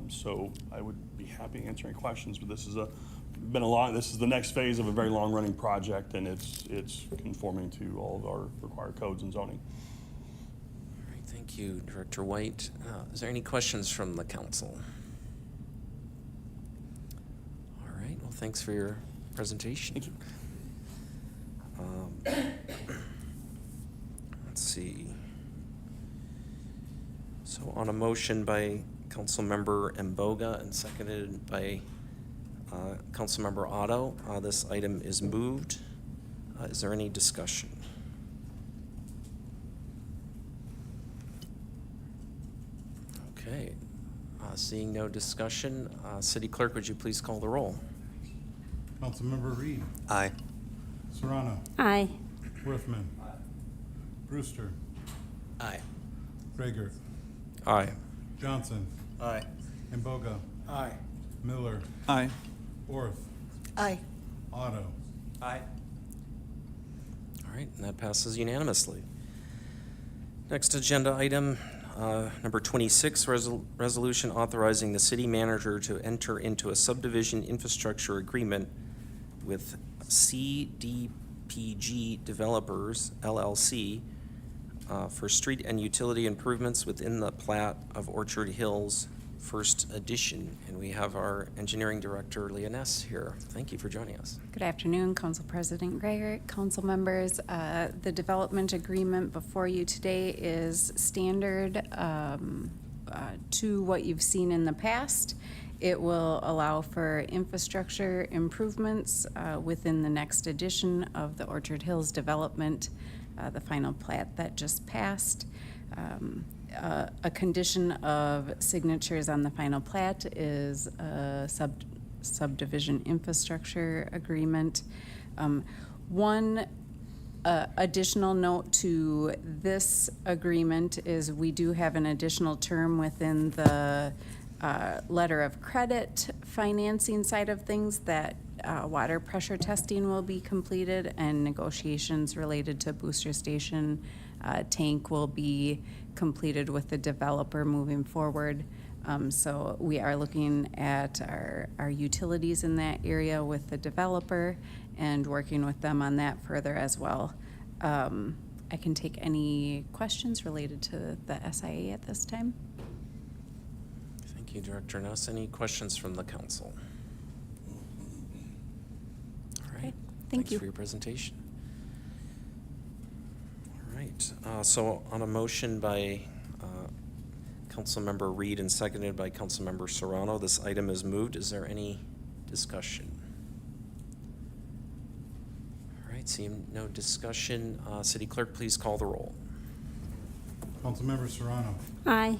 So I would be happy to answer any questions, but this is this is the next phase of a very long-running project, and it's conforming to all of our required codes and zoning. Thank you, Director White. Is there any questions from the council? All right, well, thanks for your presentation. Thank you. Let's see. So on a motion by Councilmember Mboga and seconded by Councilmember Otto, this item is moved. Is there any discussion? Okay, seeing no discussion, City Clerk, would you please call the roll? Councilmember Reed. Aye. Serrano. Aye. Worthman. Brewster. Aye. Gregert. Aye. Johnson. Aye. Imboga. Aye. Miller. Aye. Orth. Aye. Otto. Aye. All right, and that passes unanimously. Next agenda item, number 26, resolution authorizing the city manager to enter into a subdivision infrastructure agreement with CDPG Developers, LLC, for street and utility improvements within the plat of Orchard Hills First Edition. And we have our engineering director, Leah Ness, here. Thank you for joining us. Good afternoon, Council President Gregor, council members. The development agreement before you today is standard to what you've seen in the past. It will allow for infrastructure improvements within the next edition of the Orchard Hills development, the final plat that just passed. A condition of signatures on the final plat is a subdivision infrastructure agreement. One additional note to this agreement is we do have an additional term within the letter of credit financing side of things that water pressure testing will be completed and negotiations related to booster station tank will be completed with the developer moving forward. So we are looking at our utilities in that area with the developer and working with them on that further as well. I can take any questions related to the SIA at this time. Thank you, Director Ness. Any questions from the council? All right. Okay, thank Thanks you. for your presentation. All right. So on a motion by Councilmember Reed and seconded by Councilmember Serrano, this item is moved. Is there any discussion? All right. Seeing no discussion, City Clerk, please call the roll. Councilmember Serrano. Aye.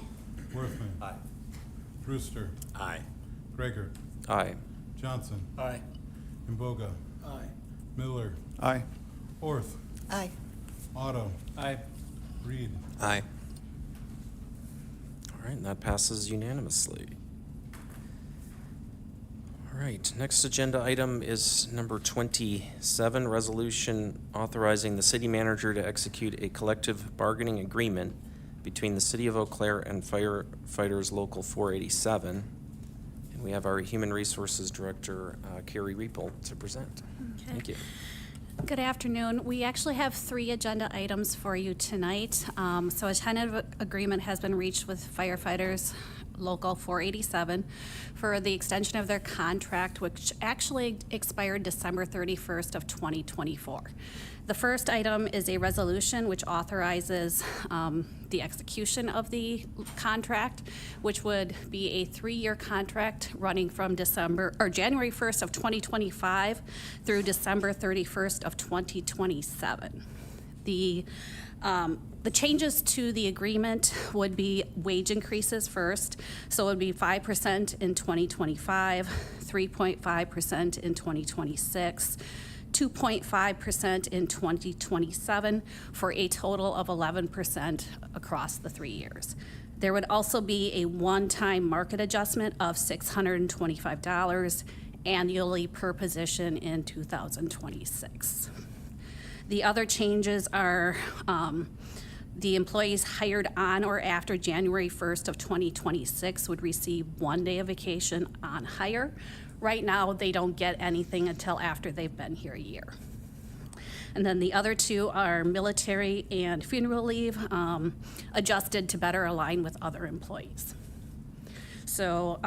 Worthman. Aye. Brewster. Aye. Gregert. Aye. Johnson. Aye. Imboga. Aye. Miller. Aye. Orth. Aye. Otto. Aye. Reed. Aye. All right, and that passes unanimously. All right, next agenda item is number 27, resolution authorizing the city manager to execute a collective bargaining agreement between the City of Eau Claire and Firefighters Local 487. And we have our Human Resources Director, Carrie Riepel, to present. Okay. Thank you. Good afternoon. We actually have 3 agenda items for you tonight. So a tentative agreement has been reached with firefighters Local 487 for the extension of their contract, which actually expired December 31st of 2024. The first item is a resolution which authorizes the execution of the contract, which would be a 3-year contract running from January 1st of 2025 through December 31st of 2027. The changes to the agreement would be wage increases first. So it would be 5% in 2025, 3.5% in 2026, 2.5% in 2027, for a total of 11% across the 3 years. There would also be a one-time market adjustment of $625 annually per position in 2026. The other changes are the employees hired on or after January 1st of 2026 would receive 1 day of vacation on hire. Right now, they don't get anything until after they've been here a year. And then the other two are military and funeral leave, adjusted to better align with other employees. So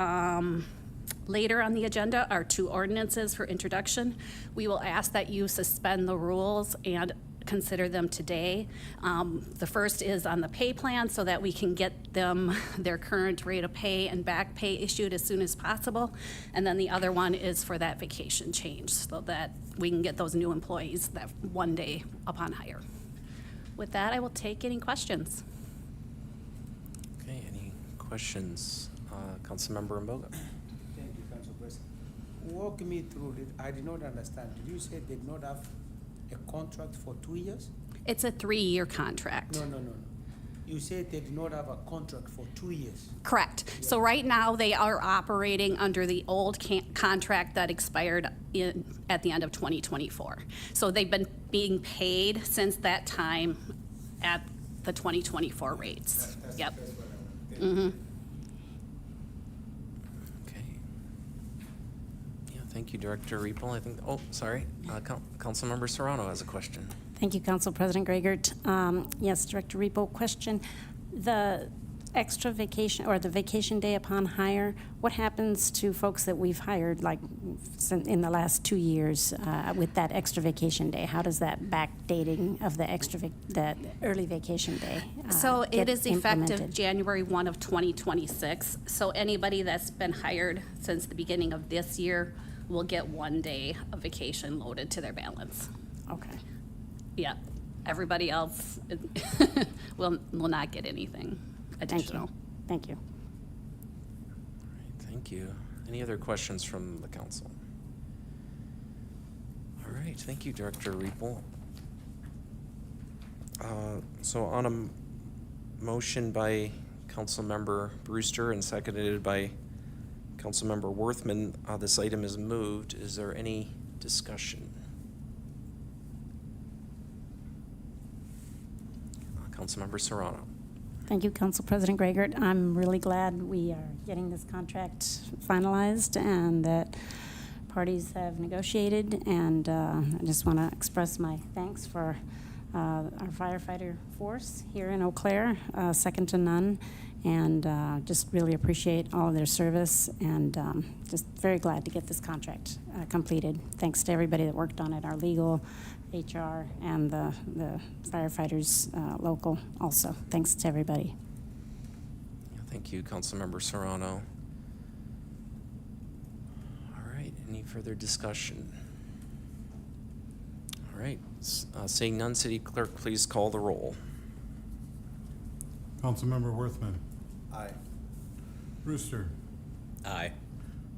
later on the agenda are two ordinances for introduction. We will ask that you suspend the rules and consider them today. The first is on the pay plan so that we can get them their current rate of pay and back pay issued as soon as possible. And then the other one is for that vacation change so that we can get those new employees that one day upon hire. With that, I will take any questions. Okay, any questions? Councilmember Mboga. Thank you, Council President. Walk me through it. I did not understand. Did you say they did not have a contract for 2 years? It's a 3-year contract. No. You said they did not have a contract for 2 years. Correct. So right now, they are operating under the old contract that expired at the end of 2024. So they've been being paid since that time at the 2024 rates. Yep. Mm-hmm. Okay. Yeah, thank you, Director Riepel. I think, oh, sorry, Councilmember Serrano has a question. Thank you, Council President Gregert. Yes, Director Repo, question. The extra vacation or the vacation day upon hire, what happens to folks that we've hired like in the last 2 years with that extra vacation day? How does that backdating of the the early vacation day So it get is effective implemented? January 1 of 2026. So anybody that's been hired since the beginning of this year will get 1 day of vacation loaded to their balance. Okay. Yeah. Everybody else will not get anything additional. Thank you. Thank you. Any other questions from the council? All right, thank you, Director Riepel. So on a motion by Councilmember Brewster and seconded by Councilmember Worthman, this item is moved. Is there any discussion? Councilmember Serrano. Thank you, Council President Gregert. I'm really glad we are getting this contract finalized and that parties have negotiated. And I just want to express my thanks for our firefighter force here in Eau Claire, second to none. And just really appreciate all of their service and just very glad to get this contract completed. Thanks to everybody that worked on it, our legal, HR, and the firefighters local also. Thanks to everybody. Thank you, Councilmember Serrano. All right, any further discussion? All right, seeing none, City Clerk, please call the roll. Councilmember Worthman. Aye. Brewster. Aye.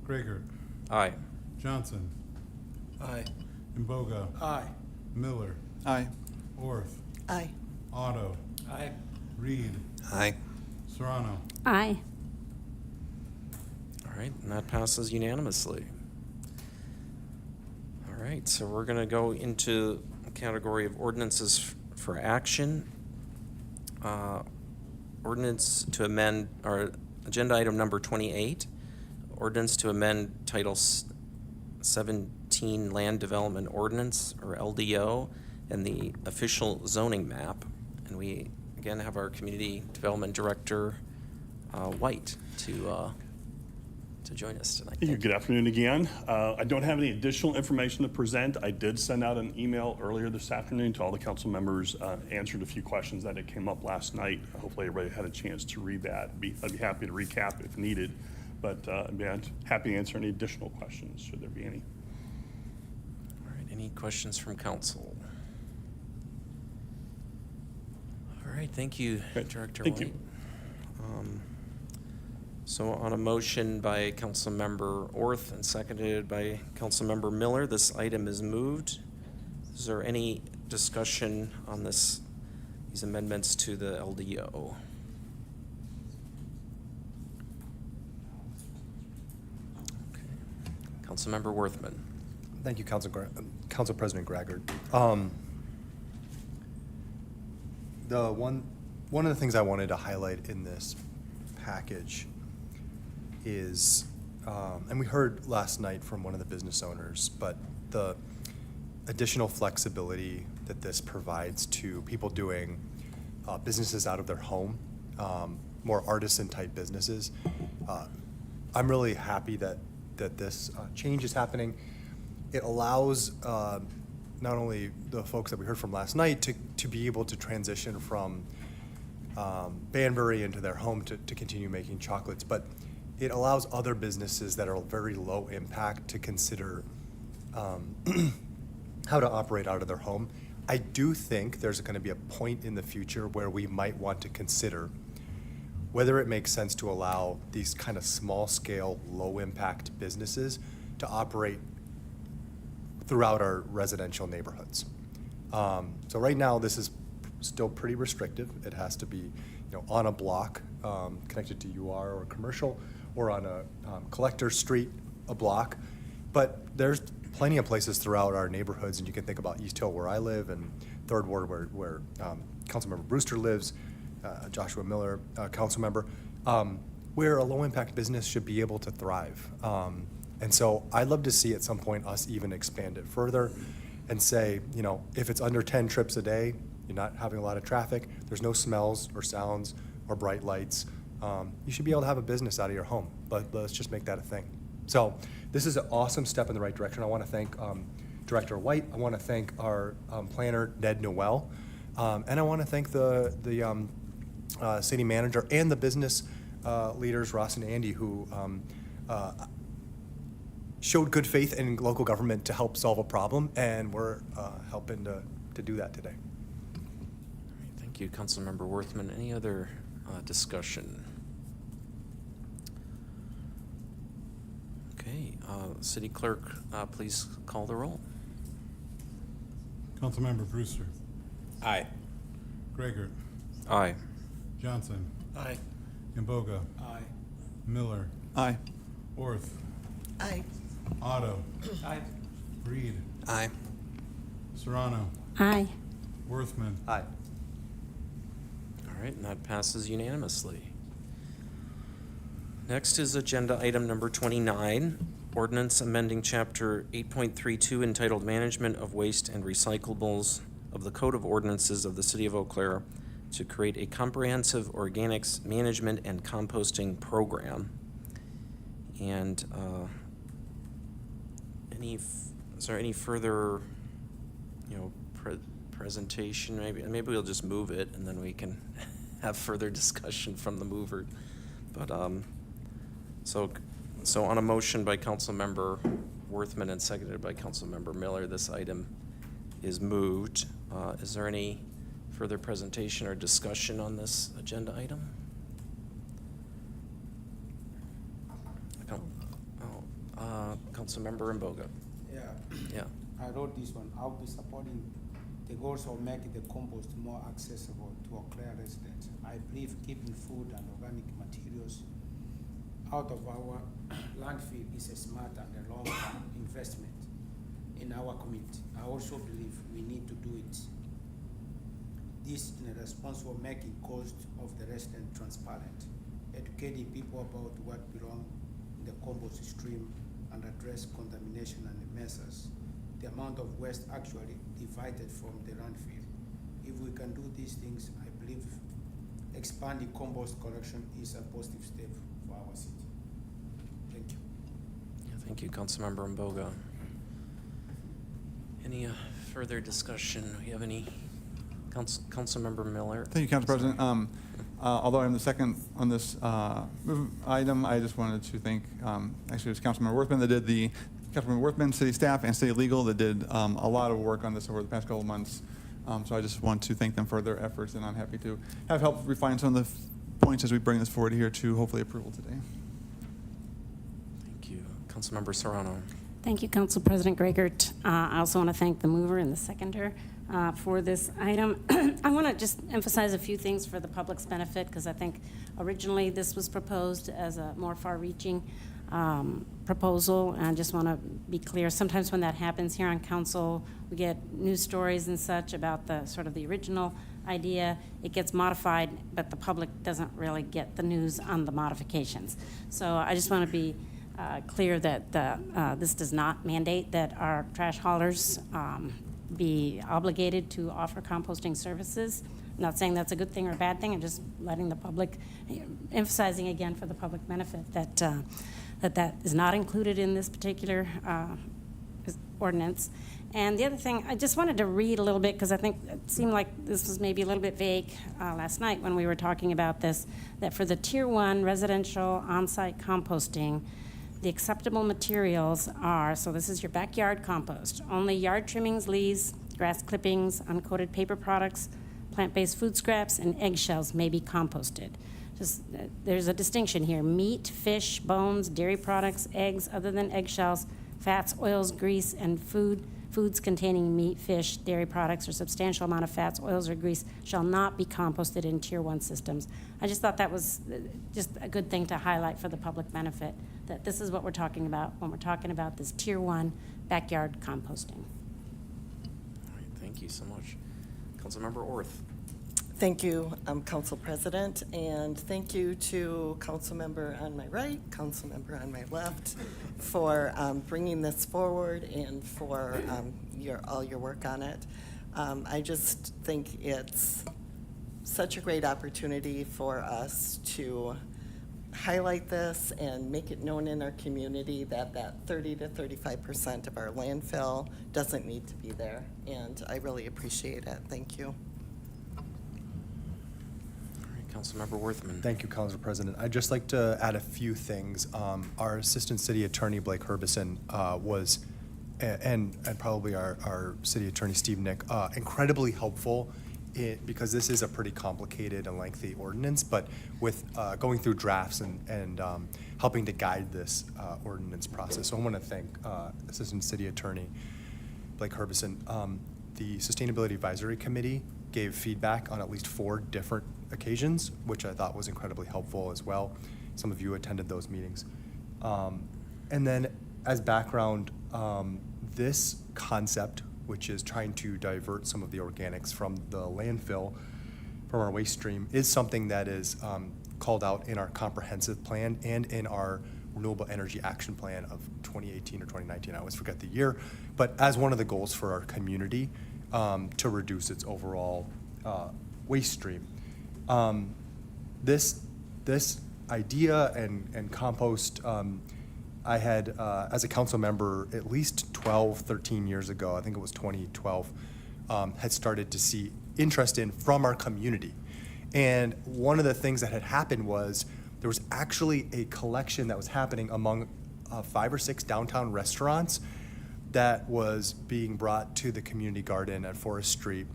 Gregor. Aye. Johnson. Aye. Mboga. Aye. Miller. Aye. Orth. Aye. Otto. Aye. Reed. Aye. Serrano. Aye. All right, and that passes unanimously. All right, so we're going to go into a category of ordinances for action. Ordinance to amend, or agenda item number 28, ordinance to amend Title 17 Land Development Ordinance, or LDO, and the official zoning map. And we, again, have our Community Development Director, White, to join us tonight. Thank you. Good afternoon again. I don't have any additional information to present. I did send out an email earlier this afternoon to all the council members, answered a few questions that had came up last night. Hopefully everybody had a chance to read that. I'd be happy to recap if needed, but I'd be happy to answer any additional questions, should there be any. All right, any questions from council? All right, thank you, Director White. Thank you. So on a motion by Councilmember Orth and seconded by Councilmember Miller, this item is moved. Is there any discussion on these amendments to the LDO? Okay. Councilmember Worthman. Thank you, Council President Gregor. One of the things I wanted to highlight in this package is, and we heard last night from one of the business owners, but the additional flexibility that this provides to people doing businesses out of their home, more artisan-type businesses. I'm really happy that this change is happening. It allows not only the folks that we heard from last night to be able to transition from Banbury into their home to continue making chocolates, but it allows other businesses that are very low impact to consider how to operate out of their home. I do think there's going to be a point in the future where we might want to consider whether it makes sense to allow these kind of small-scale, low-impact businesses to operate throughout our residential neighborhoods. So right now, this is still pretty restrictive. It has to be, on a block connected to UR or commercial, or on a collector street, a block. But there's plenty of places throughout our neighborhoods, and you can think about East Hill, where I live, and Third Ward, where Councilmember Brewster lives, Joshua Miller, council member, where a low-impact business should be able to thrive. And so I'd love to see at some point us even expand it further and say, if it's under 10 trips a day, you're not having a lot of traffic, there's no smells or sounds or bright lights, you should be able to have a business out of your home. But let's just make that a thing. So this is an awesome step in the right direction. I want to thank Director White. I want to thank our planner, Ned Noel. And I want to thank the city manager and the business leaders, Ross and Andy, who showed good faith in local government to help solve a problem, and we're helping to do that today. All right, thank you, Councilmember Worthman. Any other discussion? Okay, City Clerk, please call the roll. Councilmember Brewster. Aye. Gregor. Aye. Johnson. Aye. Imboga. Aye. Miller. Aye. Orth. Aye. Otto. Aye. Reed. Aye. Serrano. Aye. Worthman. Aye. All right, and that passes unanimously. Next is agenda item number 29, ordinance amending chapter 8.32 entitled Management of Waste and Recyclables of the Code of Ordinances of the City of Eau Claire to create a comprehensive organics management and composting program. And is there any further, presentation? Maybe we'll just move it and then we can have further discussion from the mover. But so on a motion by Councilmember Worthman and seconded by Councilmember Miller, this item is moved. Is there any further presentation or discussion on this agenda item? Councilmember Imboga. Yeah. Yeah. I wrote this one. I'll be supporting the goals of making the compost more accessible to Eau Claire residents. I believe keeping food and organic materials out of our landfill is a smart and a long-term investment in our community. I also believe we need to do it. This in a responsible making cost of the resident transparent, educating people about what belongs in the compost stream and address contamination and messes. The amount of waste actually divided from the landfill. If we can do these things, I believe expanding compost collection is a positive step for our city. Thank you. Yeah, thank you, Councilmember Imboga. Any further discussion? Do we have any? Councilmember Miller. Thank you, Council President. Although I'm the second on this item, I just wanted to thank, actually it was Councilmember Worthman that did Councilmember Worthman, city staff, and city legal that did a lot of work on this over the past couple of months. So I just want to thank them for their efforts, and I'm happy to have helped refine some of the points as we bring this forward here to hopefully approval today. Thank you. Councilmember Serrano. Thank you, Council President Gregert. I also want to thank the mover and the seconder for this item. I want to just emphasize a few things for the public's benefit, because I think originally this was proposed as a more far-reaching proposal, and I just want to be clear. Sometimes when that happens here on council, we get news stories and such about the sort of the original idea. It gets modified, but the public doesn't really get the news on the modifications. So I just want to be clear that this does not mandate that our trash haulers be obligated to offer composting services. I'm not saying that's a good thing or a bad thing, I'm just letting the public, emphasizing again for the public benefit that that is not included in this particular ordinance. And the other thing, I just wanted to read a little bit because I think it seemed like this was maybe a little bit vague last night when we were talking about this, that for the Tier 1 residential on-site composting, the acceptable materials are, so this is your backyard compost, only yard trimmings, leaves, grass clippings, uncoated paper products, plant-based food scraps, and eggshells may be composted. Just, there's a distinction here. Meat, fish, bones, dairy products, eggs other than eggshells, fats, oils, grease, and foods containing meat, fish, dairy products, or substantial amount of fats, oils, or grease shall not be composted in Tier 1 systems. I just thought that was just a good thing to highlight for the public benefit, that this is what we're talking about when we're talking about this Tier 1 backyard composting. All right, thank you so much. Councilmember Orth. Thank you, Council President, and thank you to Councilmember on my right, Councilmember on my left, for bringing this forward and for all your work on it. I just think it's such a great opportunity for us to highlight this and make it known in our community that 30 to 35% of our landfill doesn't need to be there, and I really appreciate it. Thank you. Councilmember Worthman. Thank you, Council President. I'd just like to add a few things. Our Assistant City Attorney, Blake Herbison, was, and probably our City Attorney, Steve Nick, incredibly helpful because this is a pretty complicated and lengthy ordinance, but with going through drafts and helping to guide this ordinance process. So I want to thank Assistant City Attorney Blake Herbison. The Sustainability Advisory Committee gave feedback on at least 4 different occasions, which I thought was incredibly helpful as well. Some of you attended those meetings. And then as background, this concept, which is trying to divert some of the organics from the landfill, from our waste stream, is something that is called out in our comprehensive plan and in our Renewable Energy Action Plan of 2018 or 2019, I always forget the year, but as one of the goals for our community to reduce its overall waste stream. This idea and compost, I had, as a council member, at least 12, 13 years ago, I think it was 2012, had started to see interest in from our community. And one of the things that had happened was there was actually a collection that was happening among 5 or 6 downtown restaurants that was being brought to the community garden at Forest Street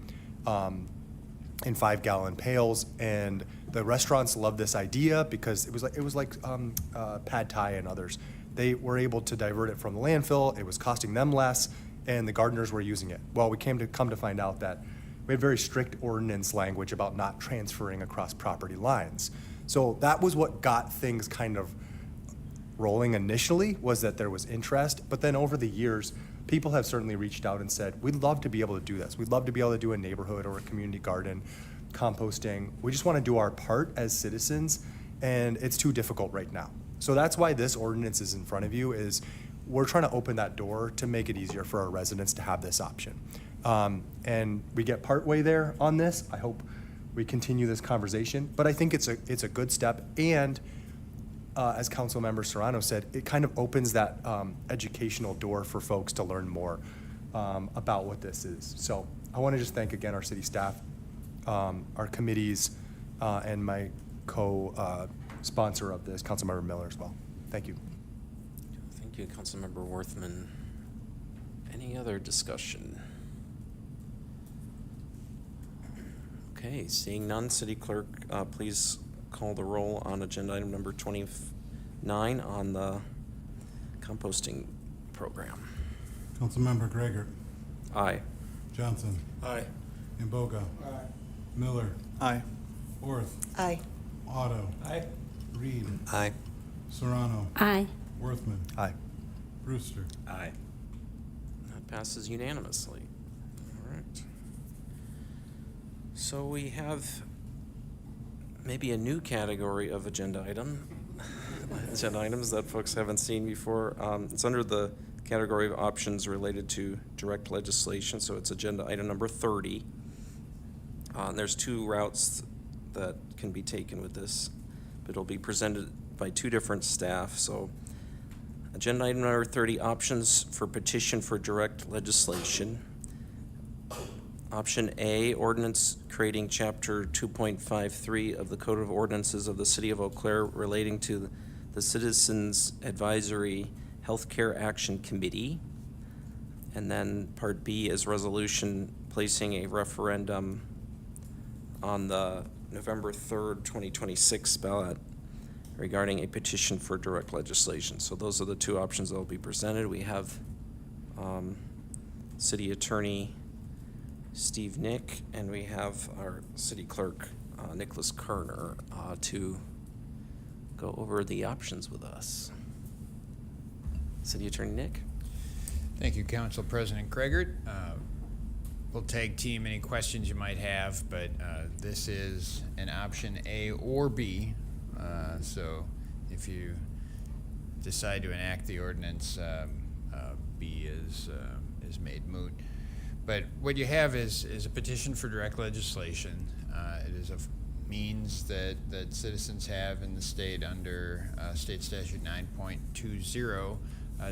in 5-gallon pails, and the restaurants loved this idea because it was like Pad Thai and others. They were able to divert it from the landfill. It was costing them less, and the gardeners were using it. Well, we come to find out that we had very strict ordinance language about not transferring across property lines. So that was what got things kind of rolling initially, was that there was interest, but then over the years, people have certainly reached out and said, we'd love to be able to do this. We'd love to be able to do a neighborhood or a community garden, composting. We just want to do our part as citizens, and it's too difficult right now. So that's why this ordinance is in front of you, is we're trying to open that door to make it easier for our residents to have this option. And we get partway there on this. I hope we continue this conversation, but I think it's a good step, and as Councilmember Serrano said, it kind of opens that educational door for folks to learn more about what this is. So I want to just thank again our city staff, our committees, and my co-sponsor of this, Councilmember Miller, as well. Thank you. Thank you, Councilmember Worthman. Any other discussion? Okay, seeing none, City Clerk, please call the roll on agenda item number 29 on the composting program. Councilmember Gregor. Aye. Johnson. Aye. Imboga. Aye. Miller. Aye. Orth. Aye. Otto. Aye. Reed. Aye. Serrano. Aye. Worthman. Aye. Brewster. Aye. That passes unanimously. All right. So we have maybe a new category of agenda items that folks haven't seen before. It's under the category of options related to direct legislation, so it's agenda item number 30. And there's two routes that can be taken with this, but it'll be presented by two different staff. So agenda item number 30, options for petition for direct legislation. Option A, ordinance creating chapter 2.53 of the Code of Ordinances of the City of Eau Claire relating to the Citizens Advisory Healthcare Action Committee. And then part B is resolution placing a referendum on the November 3rd, 2026 ballot regarding a petition for direct legislation. So those are the two options that will be presented. We have City Attorney Steve Nick, and we have our City Clerk Nicholas Kerner to go over the options with us. City Attorney Nick. Thank you, Council President Gregert. We'll tag team any questions you might have, but this is an option A or B. So if you decide to enact the ordinance, B is made moot. But what you have is a petition for direct legislation. It is a means that citizens have in the state under State Statute 9.20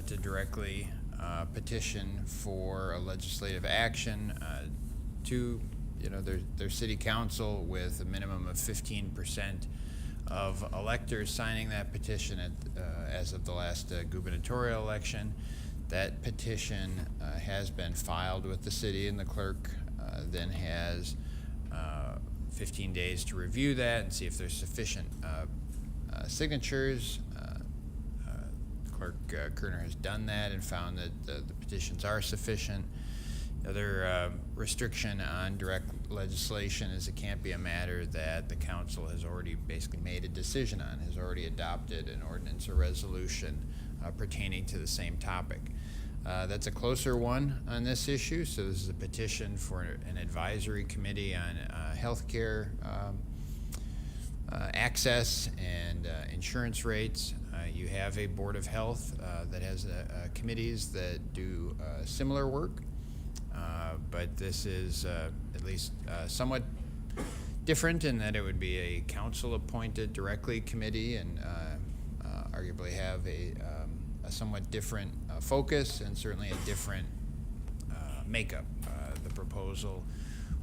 to directly petition for a legislative action to their city council with a minimum of 15% of electors signing that petition as of the last gubernatorial election. That petition has been filed with the city, and the clerk then has 15 days to review that and see if there's sufficient signatures. Clerk Kerner has done that and found that the petitions are sufficient. The other restriction on direct legislation is it can't be a matter that the council has already basically made a decision on, has already adopted an ordinance or resolution pertaining to the same topic. That's a closer one on this issue. So this is a petition for an advisory committee on healthcare access and insurance rates. You have a Board of Health that has committees that do similar work, but this is at least somewhat different in that it would be a council-appointed directly committee and arguably have a somewhat different focus and certainly a different makeup. The proposal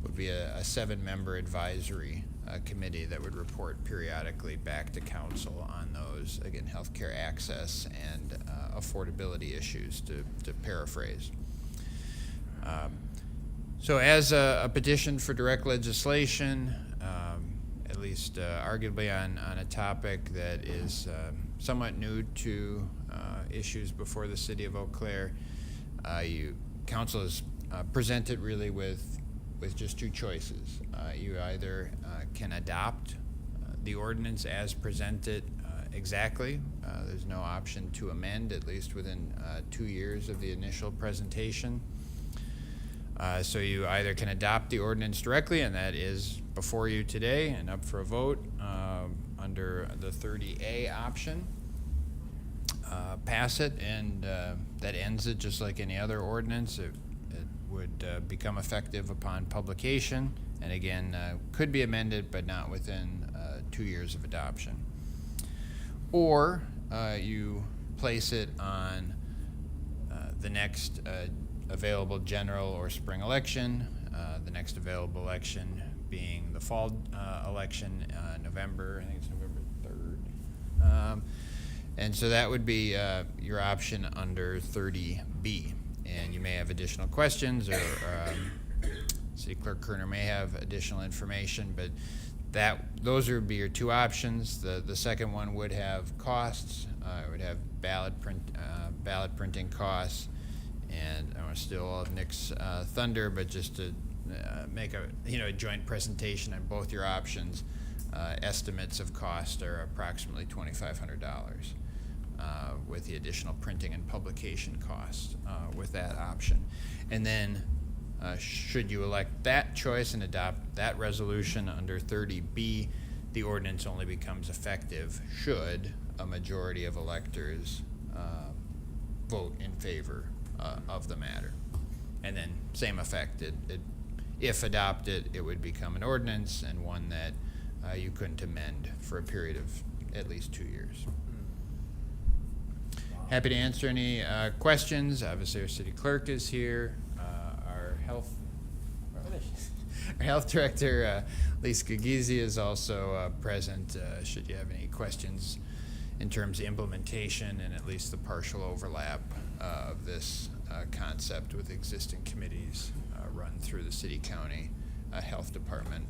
would be a 7-member advisory committee that would report periodically back to council on those, again, healthcare access and affordability issues, to paraphrase. So as a petition for direct legislation, at least arguably on a topic that is somewhat new to issues before the City of Eau Claire, council is presented really with just two choices. You either can adopt the ordinance as presented exactly. There's no option to amend, at least within 2 years of the initial presentation. So you either can adopt the ordinance directly, and that is before you today and up for a vote under the 30A option. Pass it, and that ends it just like any other ordinance. It would become effective upon publication, and again, could be amended, but not within 2 years of adoption. Or you place it on the next available general or spring election, the next available election being the fall election, November, I think it's November 3rd. And so that would be your option under 30B. And you may have additional questions, or City Clerk Kerner may have additional information, but those would be your two options. The second one would have costs. It would have ballot printing costs, and I want to steal all of Nick's thunder, but just to make a joint presentation on both your options, estimates of cost are approximately $2,500 with the additional printing and publication costs with that option. And then should you elect that choice and adopt that resolution under 30B, the ordinance only becomes effective should a majority of electors vote in favor of the matter. And then same effect, if adopted, it would become an ordinance and one that you couldn't amend for a period of at least 2 years. Happy to answer any questions. Obviously, our city clerk is here. Our health director, Lisa Gagizi, is also present. Should you have any questions in terms of implementation and at least the partial overlap of this concept with existing committees run through the city county health department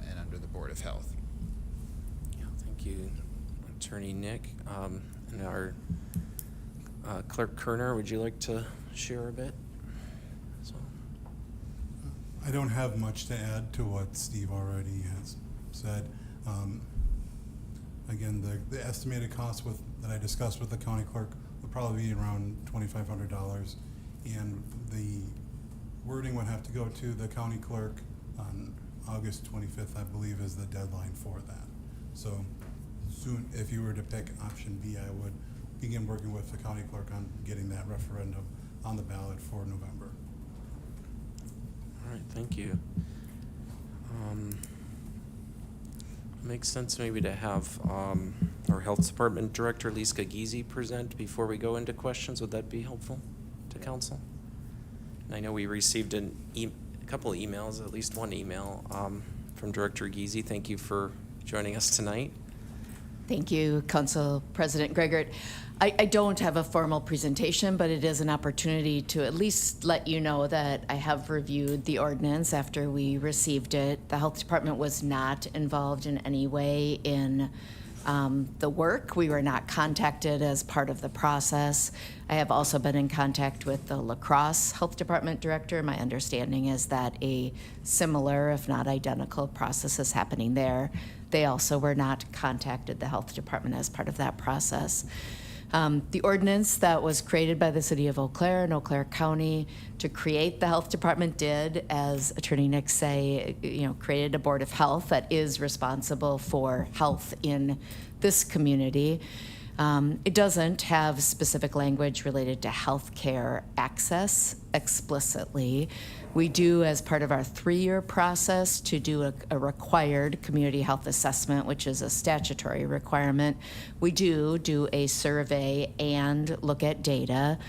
and under the Board of Health. Yeah, thank you, Attorney Nick. And our Clerk Kerner, would you like to share a bit? So. I don't have much to add to what Steve already has said. Again, the estimated cost that I discussed with the county clerk would probably be around $2,500, and the wording would have to go to the county clerk on August 25th, I believe, is the deadline for that. So soon, if you were to pick option B, I would begin working with the county clerk on getting that referendum on the ballot for November. All right, thank you. Makes sense maybe to have our Health Department Director, Lisa Gagizi, present before we go into questions. Would that be helpful to council? And I know we received a couple of emails, at least one email from Director Gagizi. Thank you for joining us tonight. Thank you, Council President Gregert. I don't have a formal presentation, but it is an opportunity to at least let you know that I have reviewed the ordinance after we received it. The Health Department was not involved in any way in the work. We were not contacted as part of the process. I have also been in contact with the La Crosse Health Department Director. My understanding is that a similar, if not identical, process is happening there. They also were not contacted, the Health Department, as part of that process. The ordinance that was created by the city of Eau Claire and Eau Claire County to create the Health Department did, as Attorney Nick say, created a Board of Health that is responsible for health in this community. It doesn't have specific language related to health care access explicitly. We do, as part of our 3-year process, to do a required community health assessment, which is a statutory requirement. We do a survey and look at data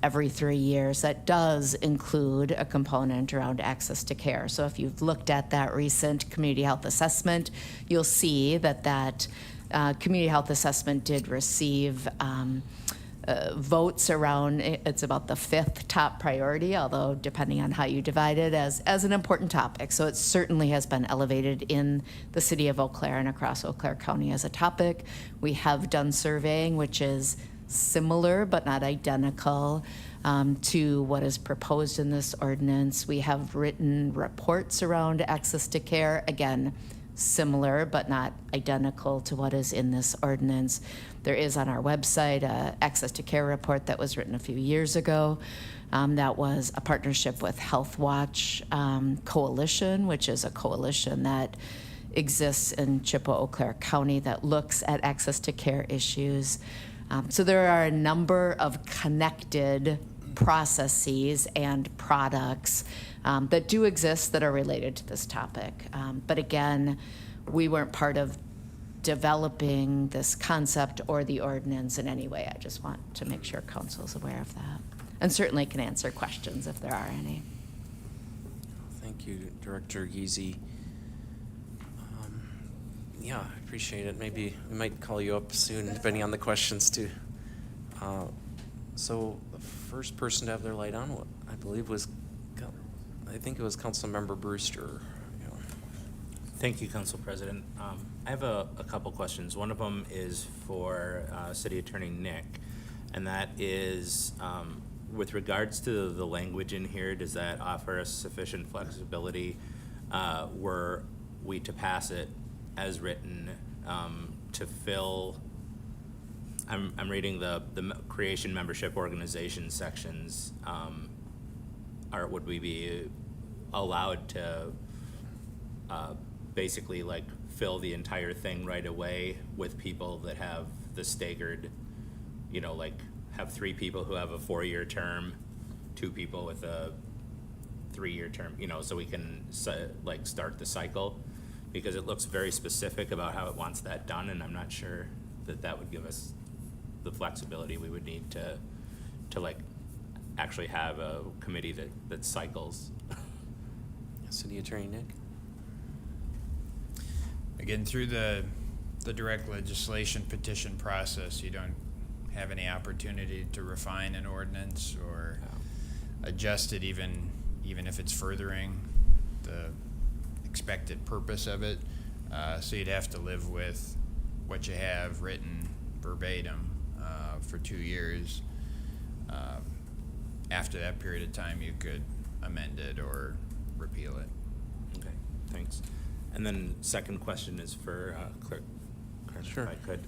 every 3 years. That does include a component around access to care. So if you've looked at that recent community health assessment, you'll see that community health assessment did receive votes around, it's about the 5th top priority, although depending on how you divide it, as an important topic. So it certainly has been elevated in the city of Eau Claire and across Eau Claire County as a topic. We have done surveying, which is similar but not identical to what is proposed in this ordinance. We have written reports around access to care, again, similar but not identical to what is in this ordinance. There is on our website an access to care report that was written a few years ago. That was a partnership with Health Watch Coalition, which is a coalition that exists in Chippewa, Eau Claire County that looks at access to care issues. So there are a number of connected processes and products that do exist that are related to this topic. But again, we weren't part of developing this concept or the ordinance in any way. I just want to make sure council is aware of that. And certainly can answer questions if there are any. Thank you, Director Gagizi. Yeah, I appreciate it. Maybe we might call you up soon, depending on the questions too. So the first person to have their light on, I believe, was, I think it was Councilmember Brewster. Thank you, Council President. I have a couple questions. One of them is for City Attorney Nick, and that is with regards to the language in here, does that offer us sufficient flexibility were we to pass it as written to fill, I'm reading the creation membership organization sections, would we be allowed to basically like fill the entire thing right away with people that have the staggered, like have 3 people who have a 4-year term, 2 people with a 3-year term, you know, so we can like start the cycle, because it looks very specific about how it wants that done, and I'm not sure that that would give us the flexibility we would need to like actually have a committee that cycles. City Attorney Nick? Again, through the direct legislation petition process, you don't have any opportunity to refine an ordinance or adjust it, even if it's furthering the expected purpose of it. So you'd have to live with what you have written verbatim for 2 years. After that period of time, you could amend it or repeal it. Okay, thanks. And then second question is for Clerk Kearner, Sure. if I could.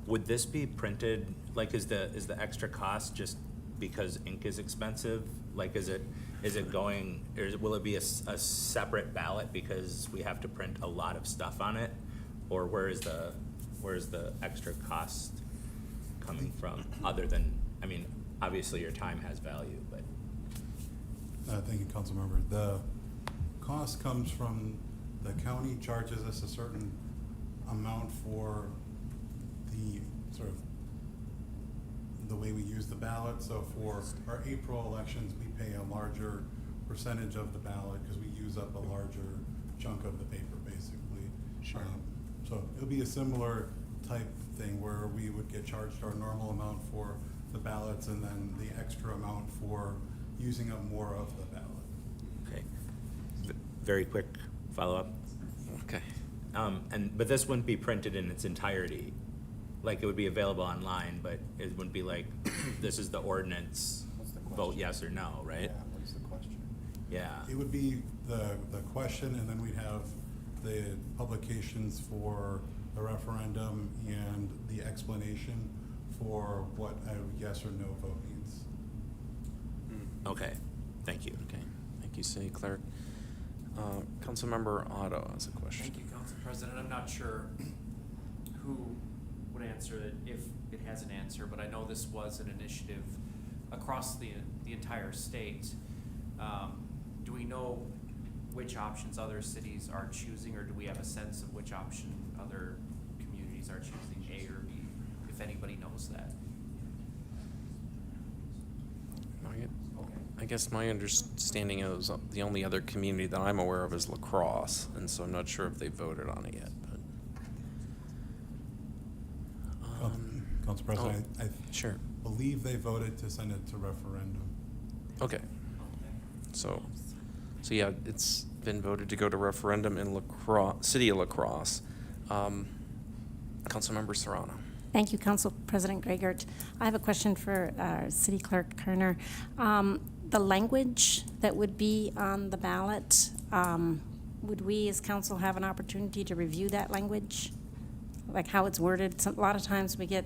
Would this be printed, like is the extra cost just because ink is expensive? Like is it going, or will it be a separate ballot because we have to print a lot of stuff on it? Or where's the extra cost coming from, other than, I mean, obviously your time has value, but. Thank you, Councilmember. The cost comes from the county charges us a certain amount for the sort of the way we use the ballot. So for our April elections, we pay a larger percentage of the ballot because we use up a larger chunk of the paper, basically. Sure. So it'll be a similar type thing where we would get charged our normal amount for the ballots and then the extra amount for using up more of the ballot. Okay. Very quick follow-up. Okay. But this wouldn't be printed in its entirety. Like, it would be available online, but it wouldn't be like, this is the ordinance, vote yes or no, right? Yeah, what is the question? Yeah. It would be the question, and then we'd have the publications for the referendum and the explanation for what a yes or no vote means. Okay, thank you. Okay, thank you, City Clerk. Councilmember Otto has a question. Thank you, Council President. I'm not sure who would answer it, if it has an answer, but I know this was an initiative across the entire state. Do we know which options other cities are choosing, or do we have a sense of which option other communities are choosing, A or B, if anybody knows that? I guess my understanding is the only other community that I'm aware of is La Crosse, and so I'm not sure if they voted on it yet. But Council President, I sure. believe they voted to send it to referendum. Okay. So yeah, it's been voted to go to referendum in City of La Crosse. Councilmember Serrano. Thank you, Council President Gregert. I have a question for City Clerk Kearner. The language that would be on the ballot, would we as council have an opportunity to review that language? Like how it's worded? A lot of times we get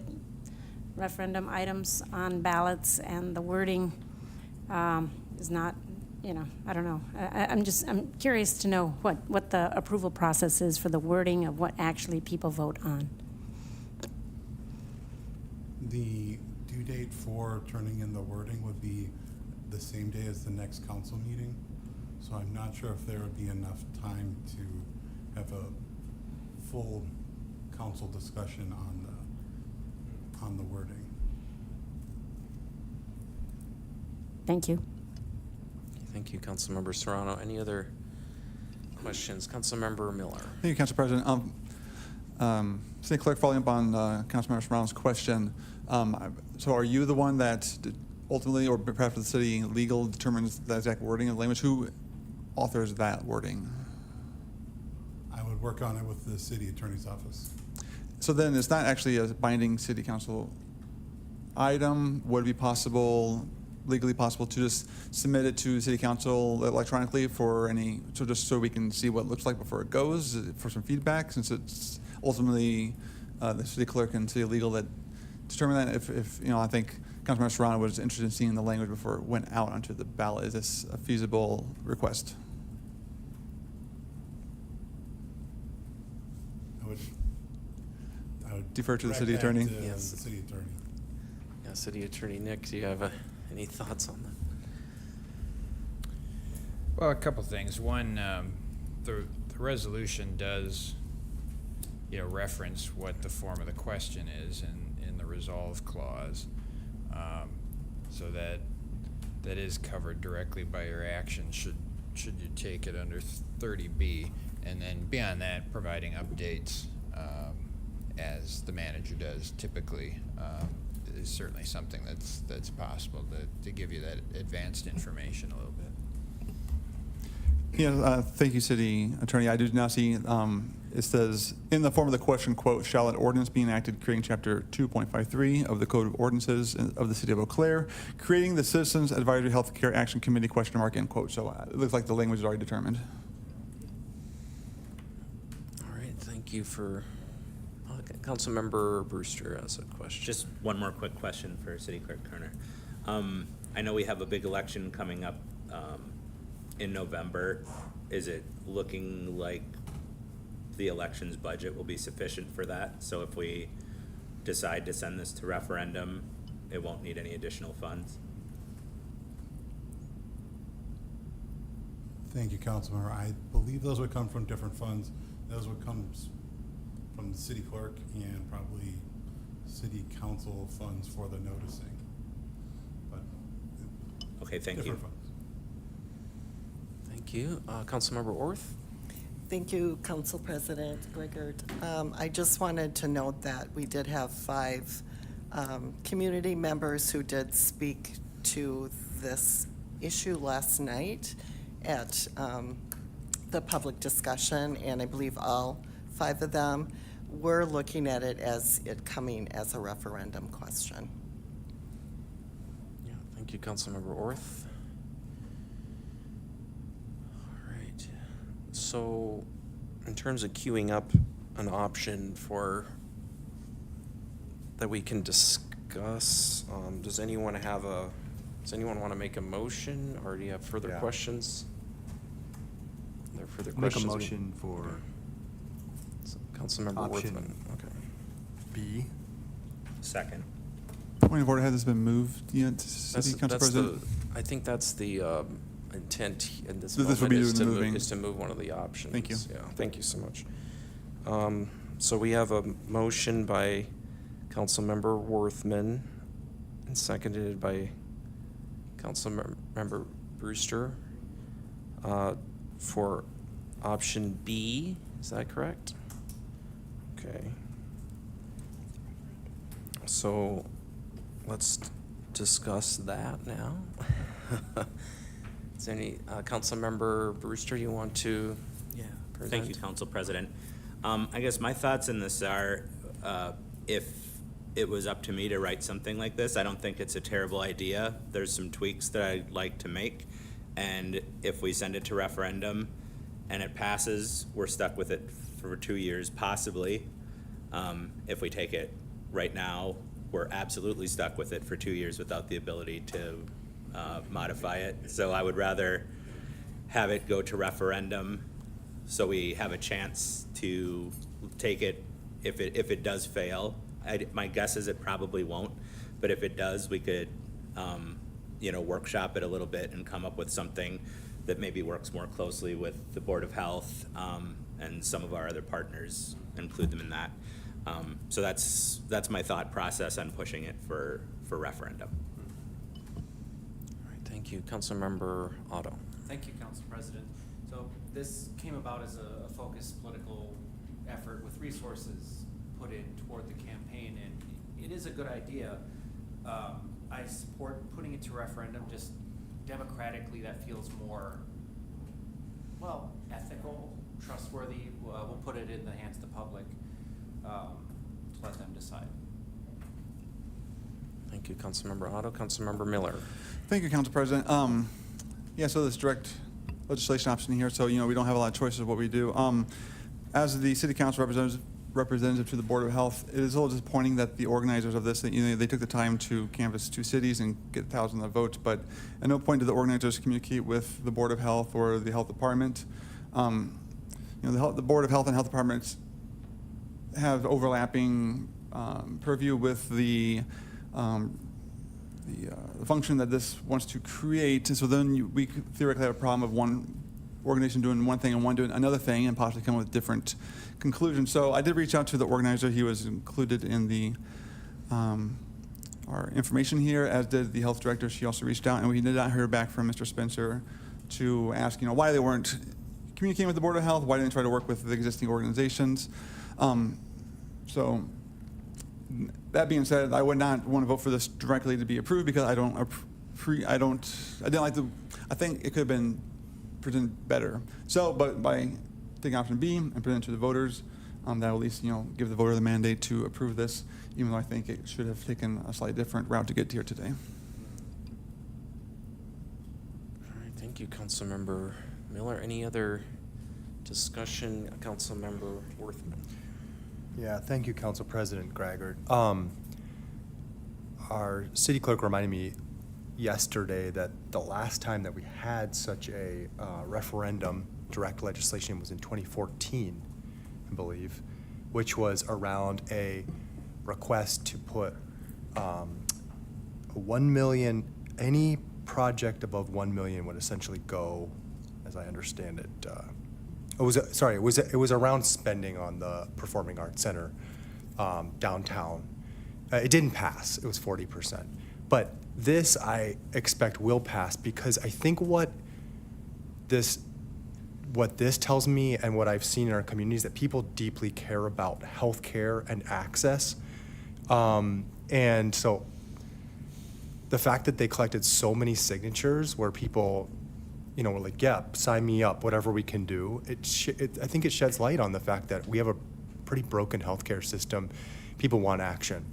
referendum items on ballots and the wording is not, I don't know. I'm curious to know what the approval process is for the wording of what actually people vote on. The due date for turning in the wording would be the same day as the next council meeting. So I'm not sure if there would be enough time to have a full council discussion on the wording. Thank you. Thank you, Councilmember Serrano. Any other questions? Councilmember Miller. Thank you, Council President. City Clerk, following up on Councilmember Serrano's question, so are you the one that ultimately, or perhaps the city legal, determines the exact wording of language? Who authors that wording? I would work on it with the city attorney's office. So then it's not actually a binding city council item. Would it be possible, legally possible, to just submit it to city council electronically just so we can see what it looks like before it goes, for some feedback, since it's ultimately the city clerk and city legal that determine that? If I think Councilmember Serrano was interested in seeing the language before it went out onto the ballot. Is this a feasible request? I would defer to the direct city that attorney. to the city attorney. Yeah, City Attorney Nick, do you have any thoughts on that? Well, a couple things. One, the resolution does, reference what the form of the question is in the resolve clause. So that is covered directly by your action should you take it under 30B. And then beyond that, providing updates as the manager does typically is certainly something that's possible to give you that advanced information a little bit. Yeah, thank you, City Attorney. I do now see, it says, in the form of the question, quote, shall an ordinance be enacted creating Chapter 2.53 of the Code of Ordinances of the City of Eau Claire, creating the Citizens Advisory Healthcare Action Committee, question mark, end quote. So it looks like the language is already determined. All right, thank you for, Councilmember Brewster has a question. Just one more quick question for City Clerk Kerner. I know we have a big election coming up in November. Is it looking like the elections budget will be sufficient for that? So if we decide to send this to referendum, it won't need any additional funds? Thank you, Councilmember. I believe those would come from different funds. Those would come from the city clerk and probably city council funds for the noticing. But Okay, thank you. different funds. Thank you. Councilmember Orth? Thank you, Council President Grigert. I just wanted to note that we did have 5 community members who did speak to this issue last night at the public discussion, and I believe all 5 of them were looking at it as it coming as a referendum question. Yeah, thank you, Councilmember Orth. All right. So, in terms of queuing up an option for that we can discuss, does anyone want to make a motion, or do you have further Yeah. questions? Are there further Make a questions? motion for Okay. So, Councilmember option Worthman. Okay. B. Second. Point of order, has this been moved yet, City Council That's President? I think that's the intent in this So this would moment be is to moving. move, is to move one of the options. Thank you. Yeah, thank you so much. So we have a motion by Councilmember Worthman and seconded by Councilmember Brewster for option B. Is that correct? Okay. So let's discuss that now. Is there any, Councilmember Brewster, you want to present? Thank you, Council President. I guess my thoughts in this are, if it was up to me to write something like this, I don't think it's a terrible idea. There's some tweaks that I'd like to make, and if we send it to referendum and it passes, we're stuck with it for 2 years, possibly. If we take it right now, we're absolutely stuck with it for 2 years without the ability to modify it. So I would rather have it go to referendum so we have a chance to take it if it does fail. My guess is it probably won't, but if it does, we could workshop it a little bit and come up with something that maybe works more closely with the Board of Health and some of our other partners, include them in that. So that's my thought process on pushing it for referendum. All right, thank you. Councilmember Otto. Thank you, Council President. So this came about as a focused political effort with resources put in toward the campaign, and it is a good idea. I support putting it to referendum, just democratically that feels more, well, ethical, trustworthy. We'll put it in the hands of the public to let them decide. Thank you, Councilmember Otto. Councilmember Miller. Thank you, Council President. Yeah, so this direct legislation option here, so we don't have a lot of choices of what we do. As the City Council representative to the Board of Health, it is a little disappointing that the organizers of this, they took the time to canvass 2 cities and get thousands of votes, but at no point did the organizers communicate with the Board of Health or the Health Department. The Board of Health and Health Departments have overlapping purview with the the function that this wants to create. And so then we could theoretically have a problem of one organization doing one thing and one doing another thing and possibly come with different conclusions. So I did reach out to the organizer. He was included in the our information here, as did the health director. She also reached out, and we did not hear back from Mr. Spencer to ask, why they weren't communicating with the Board of Health, why didn't they try to work with the existing organizations. So that being said, I would not want to vote for this directly to be approved because I think it could have been presented better. So, but by taking option B and presenting it to the voters, that will at least, give the voter the mandate to approve this, even though I think it should have taken a slightly different route to get here today. All right, thank you, Councilmember Miller. Any other discussion? Councilmember Worthman. Yeah, thank you, Council President Greggert. Our city clerk reminded me yesterday that the last time that we had such a referendum direct legislation was in 2014, I believe, which was around a request to put 1 million, any project above 1 million would essentially go, as I understand it, it was around spending on the Performing Arts Center downtown. It didn't pass, it was 40%. But this I expect will pass because I think what this tells me and what I've seen in our community is that people deeply care about healthcare and access. And so the fact that they collected so many signatures where people, were like, yeah, sign me up, whatever we can do, I think it sheds light on the fact that we have a pretty broken healthcare system. People want action.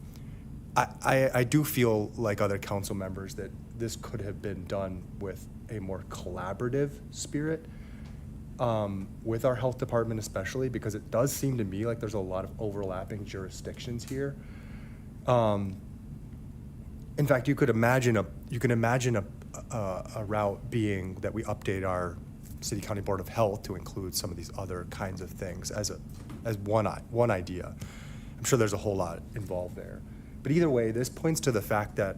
I do feel like other council members that this could have been done with a more collaborative spirit with our health department especially, because it does seem to me like there's a lot of overlapping jurisdictions here. In fact, you can imagine a route being that we update our City County Board of Health to include some of these other kinds of things as one idea. I'm sure there's a whole lot involved there. But either way, this points to the fact that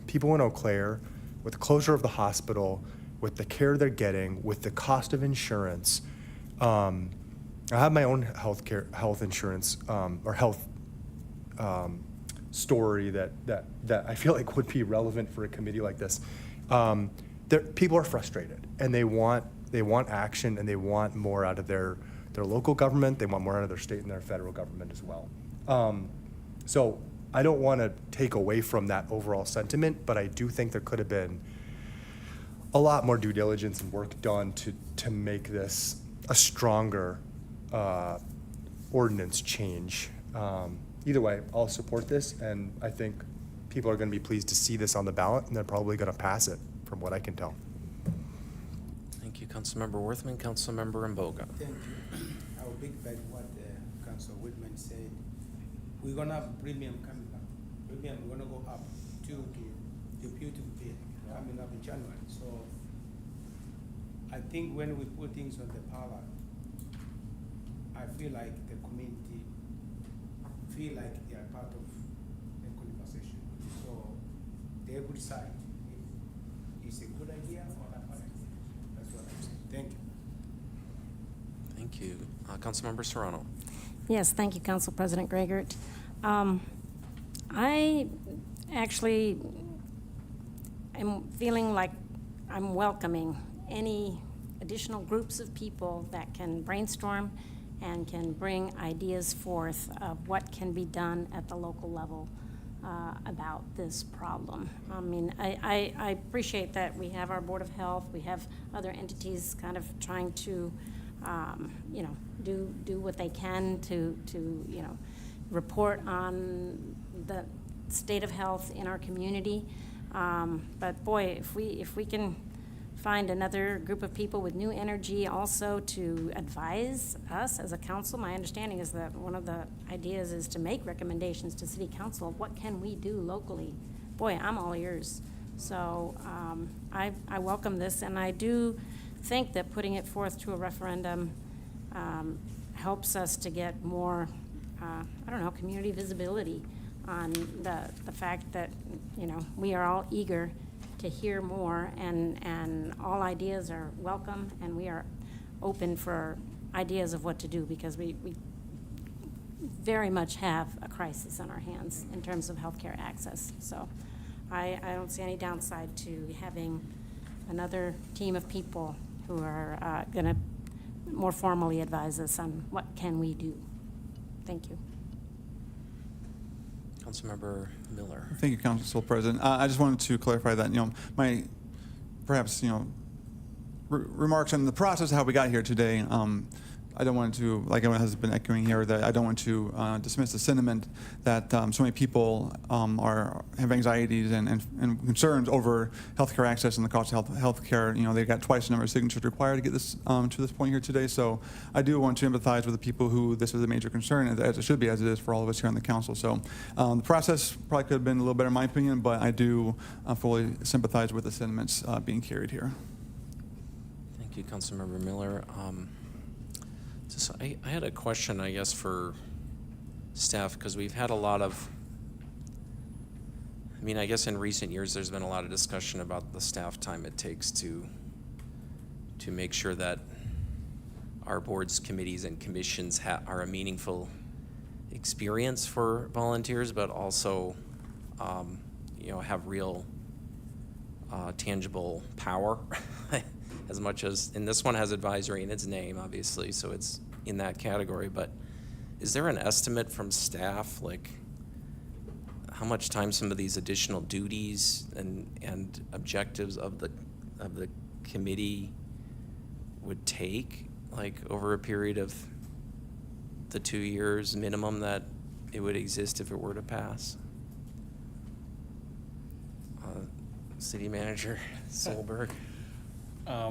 people in Eau Claire, with the closure of the hospital, with the care they're getting, with the cost of insurance, I have my own health insurance or health story that I feel like would be relevant for a committee like this. People are frustrated and they want action and they want more out of their local government. They want more out of their state and their federal government as well. So I don't want to take away from that overall sentiment, but I do think there could have been a lot more due diligence and work done to make this a stronger ordinance change. Either way, I'll support this, and I think people are going to be pleased to see this on the ballot, and they're probably going to pass it, from what I can tell. Thank you, Councilmember Worthman. Councilmember Mboga. Thank you. I will piggyback what Councilor Whitman said. We're gonna have premium coming up. Premium gonna go up to the beautiful bill coming up in January. So I think when we put things on the ballot, I feel like the community feel like they are part of the conversation. So they will decide if it's a good idea or not bad idea. That's what I'm saying. Thank you. Thank you. Councilmember Serrano. Yes, thank you, Council President Greggert. I actually am feeling like I'm welcoming any additional groups of people that can brainstorm and can bring ideas forth of what can be done at the local level about this problem. I mean, I appreciate that we have our Board of Health, we have other entities kind of trying to, do what they can to report on the state of health in our community. But boy, if we can find another group of people with new energy also to advise us as a council, my understanding is that one of the ideas is to make recommendations to City Council. What can we do locally? Boy, I'm all ears. So I welcome this, and I do think that putting it forth to a referendum helps us to get more, community visibility on the fact that, you know, we are all eager to hear more, and all ideas are welcome, and we are open for ideas of what to do, because we very much have a crisis on our hands in terms of healthcare access. So I don't see any downside to having another team of people who are going to more formally advise us on what can we do. Thank you. Councilmember Miller. Thank you, Council President. I just wanted to clarify that, my perhaps, remarks on the process of how we got here today. I don't want to, like everyone has been echoing here, that I don't want to dismiss the sentiment that so many people have anxieties and concerns over healthcare access and the cost of healthcare. They got twice the number of signatures required to get this to this point here today. So I do want to empathize with the people who this is a major concern, as it should be, as it is for all of us here on the council. So the process probably could have been a little better in my opinion, but I do fully sympathize with the sentiments being carried here. Thank you, Councilmember Miller. I had a question, I guess, for staff, because we've had a lot of, I guess in recent years, there's been a lot of discussion about the staff time it takes to make sure that our boards, committees, and commissions are a meaningful experience for volunteers, but also, have real tangible power. As much as, and this one has advisory in its name, obviously, so it's in that category, but is there an estimate from staff, like how much time some of these additional duties and objectives of the committee would take, like over a period of the 2 years minimum that it would exist if it were to pass? City Manager Solberg.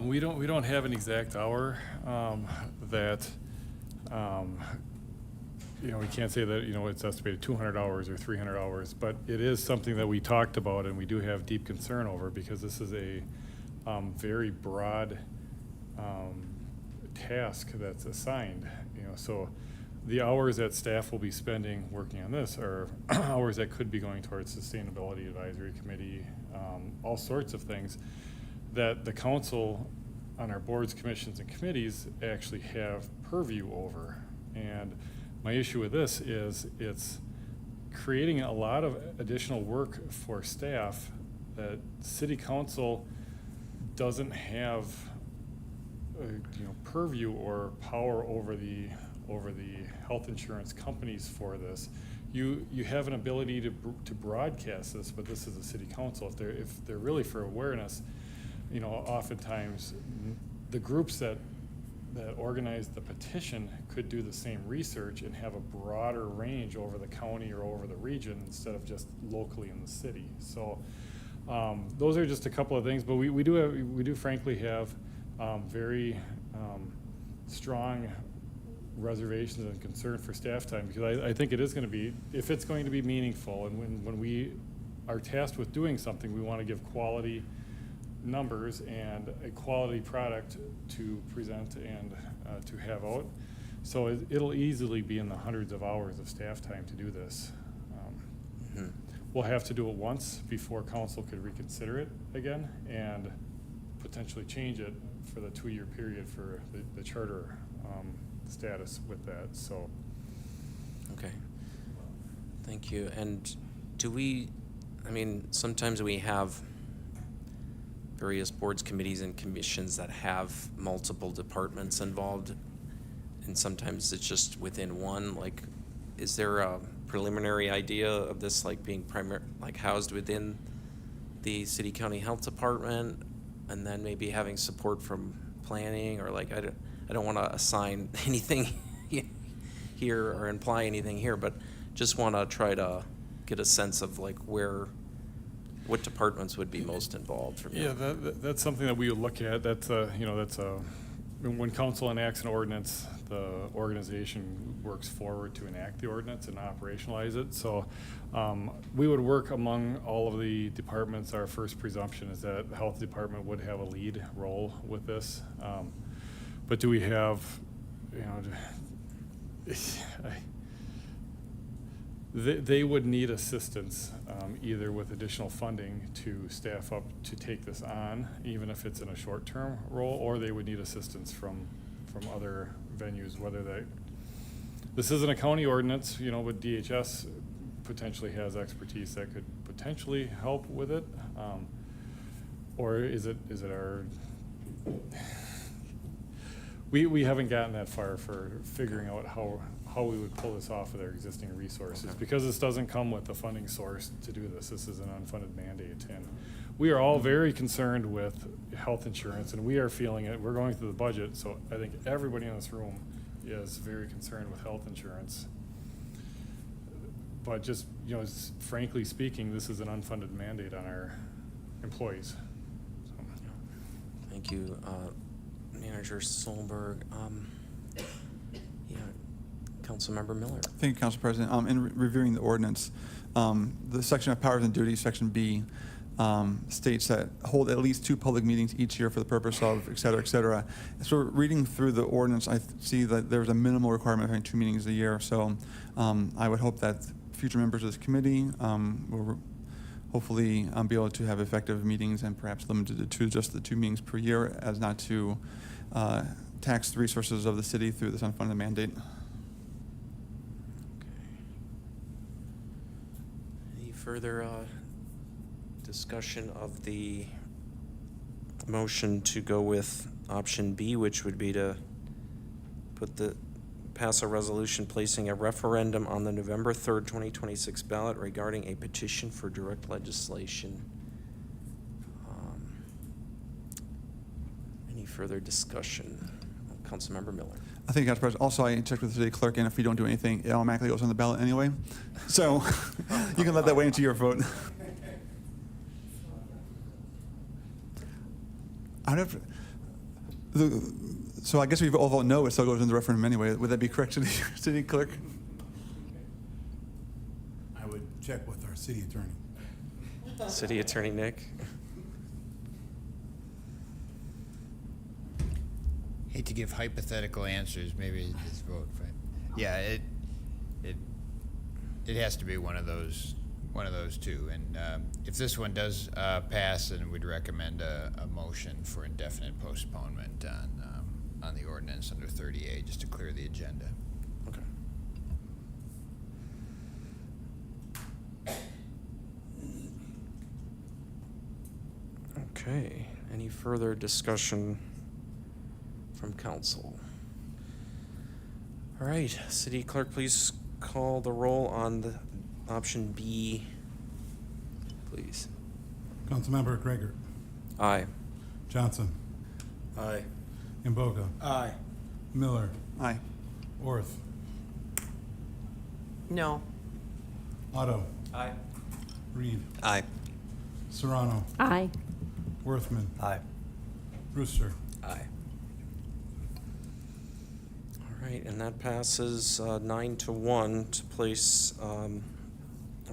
We don't have an exact hour that we can't say that it's estimated 200 hours or 300 hours, but it is something that we talked about and we do have deep concern over, because this is a very broad task that's assigned. So the hours that staff will be spending working on this are hours that could be going towards Sustainability Advisory Committee, all sorts of things that the council on our boards, commissions, and committees actually have purview over. And my issue with this is it's creating a lot of additional work for staff that city council doesn't have purview or power over the health insurance companies for this. You have an ability to broadcast this, but this is a city council. If they're really for awareness, oftentimes the groups that organize the petition could do the same research and have a broader range over the county or over the region instead of just locally in the city. So those are just a couple of things, but we do frankly have very strong reservations and concern for staff time, because I think it is going to be, if it's going to be meaningful, and when we are tasked with doing something, we want to give quality numbers and a quality product to present and to have out. So it'll easily be in the hundreds of hours of staff time to do this. We'll have to do it once before council could reconsider it again and potentially change it for the 2-year period for the charter status with that. So. Okay. Thank you. And sometimes we have various boards, committees, and commissions that have multiple departments involved, and sometimes it's just within one. Like, is there a preliminary idea of this, like being housed within the city county health department, and then maybe having support from planning, or like I don't want to assign anything here or imply anything here, but just want to try to get a sense of like what departments would be most involved from Yeah, that's something that we look at. When council enacts an ordinance, the organization works forward to enact the ordinance and operationalize it. So we would work among all of the departments. Our first presumption is that the health department would have a lead role with this. But do we have, they would need assistance, either with additional funding to staff up to take this on, even if it's in a short-term role, or they would need assistance from other venues, whether this isn't a county ordinance, you know, but DHS potentially has expertise that could potentially help with it. Or is it our, we haven't gotten that far for figuring out how we would pull this off of their existing resources, because this doesn't come with the funding source to do this. This is an unfunded mandate, and we are all very concerned with health insurance, and we are feeling it. We're going through the budget, so I think everybody in this room is very concerned with health insurance. But just, you know, frankly speaking, this is an unfunded mandate on our employees. Thank you, Manager Solberg. Yeah, Councilmember Miller. Thank you, Council President. In reviewing the ordinance, the section of powers and duties, section B, states that hold at least 2 public meetings each year for the purpose of, et cetera, et cetera. So reading through the ordinance, I see that there's a minimal requirement of having 2 meetings a year. So I would hope that future members of this committee will hopefully be able to have effective meetings and perhaps limited to just the 2 meetings per year, as not to tax the resources of the city through this unfunded mandate. Any further discussion of the motion to go with option B, which would be to pass a resolution placing a referendum on the November 3rd, 2026 ballot regarding a petition for direct legislation? Any further discussion? Councilmember Miller. I think, Council President, also I checked with the city clerk, and if we don't do anything, it automatically goes on the ballot anyway. So you can let that weigh into your vote. So I guess we all vote no, it still goes in the referendum anyway. Would that be correct, city clerk? I would check with our city attorney. City Attorney Nick. Hate to give hypothetical answers, maybe just vote for it. Yeah, it has to be one of those two. And if this one does pass, then we'd recommend a motion for indefinite postponement on the ordinance under 30A, just to clear the agenda. Okay, any further discussion from council? All right, City Clerk, please call the roll on the option B, please. Councilmember Gregor. Aye. Johnson. Aye. Imboga. Aye. Miller. Aye. Orth. No. Otto. Aye. Reed. Aye. Serrano. Aye. Worthman. Aye. Brewster. Aye. All right, and that passes 9-1 to place a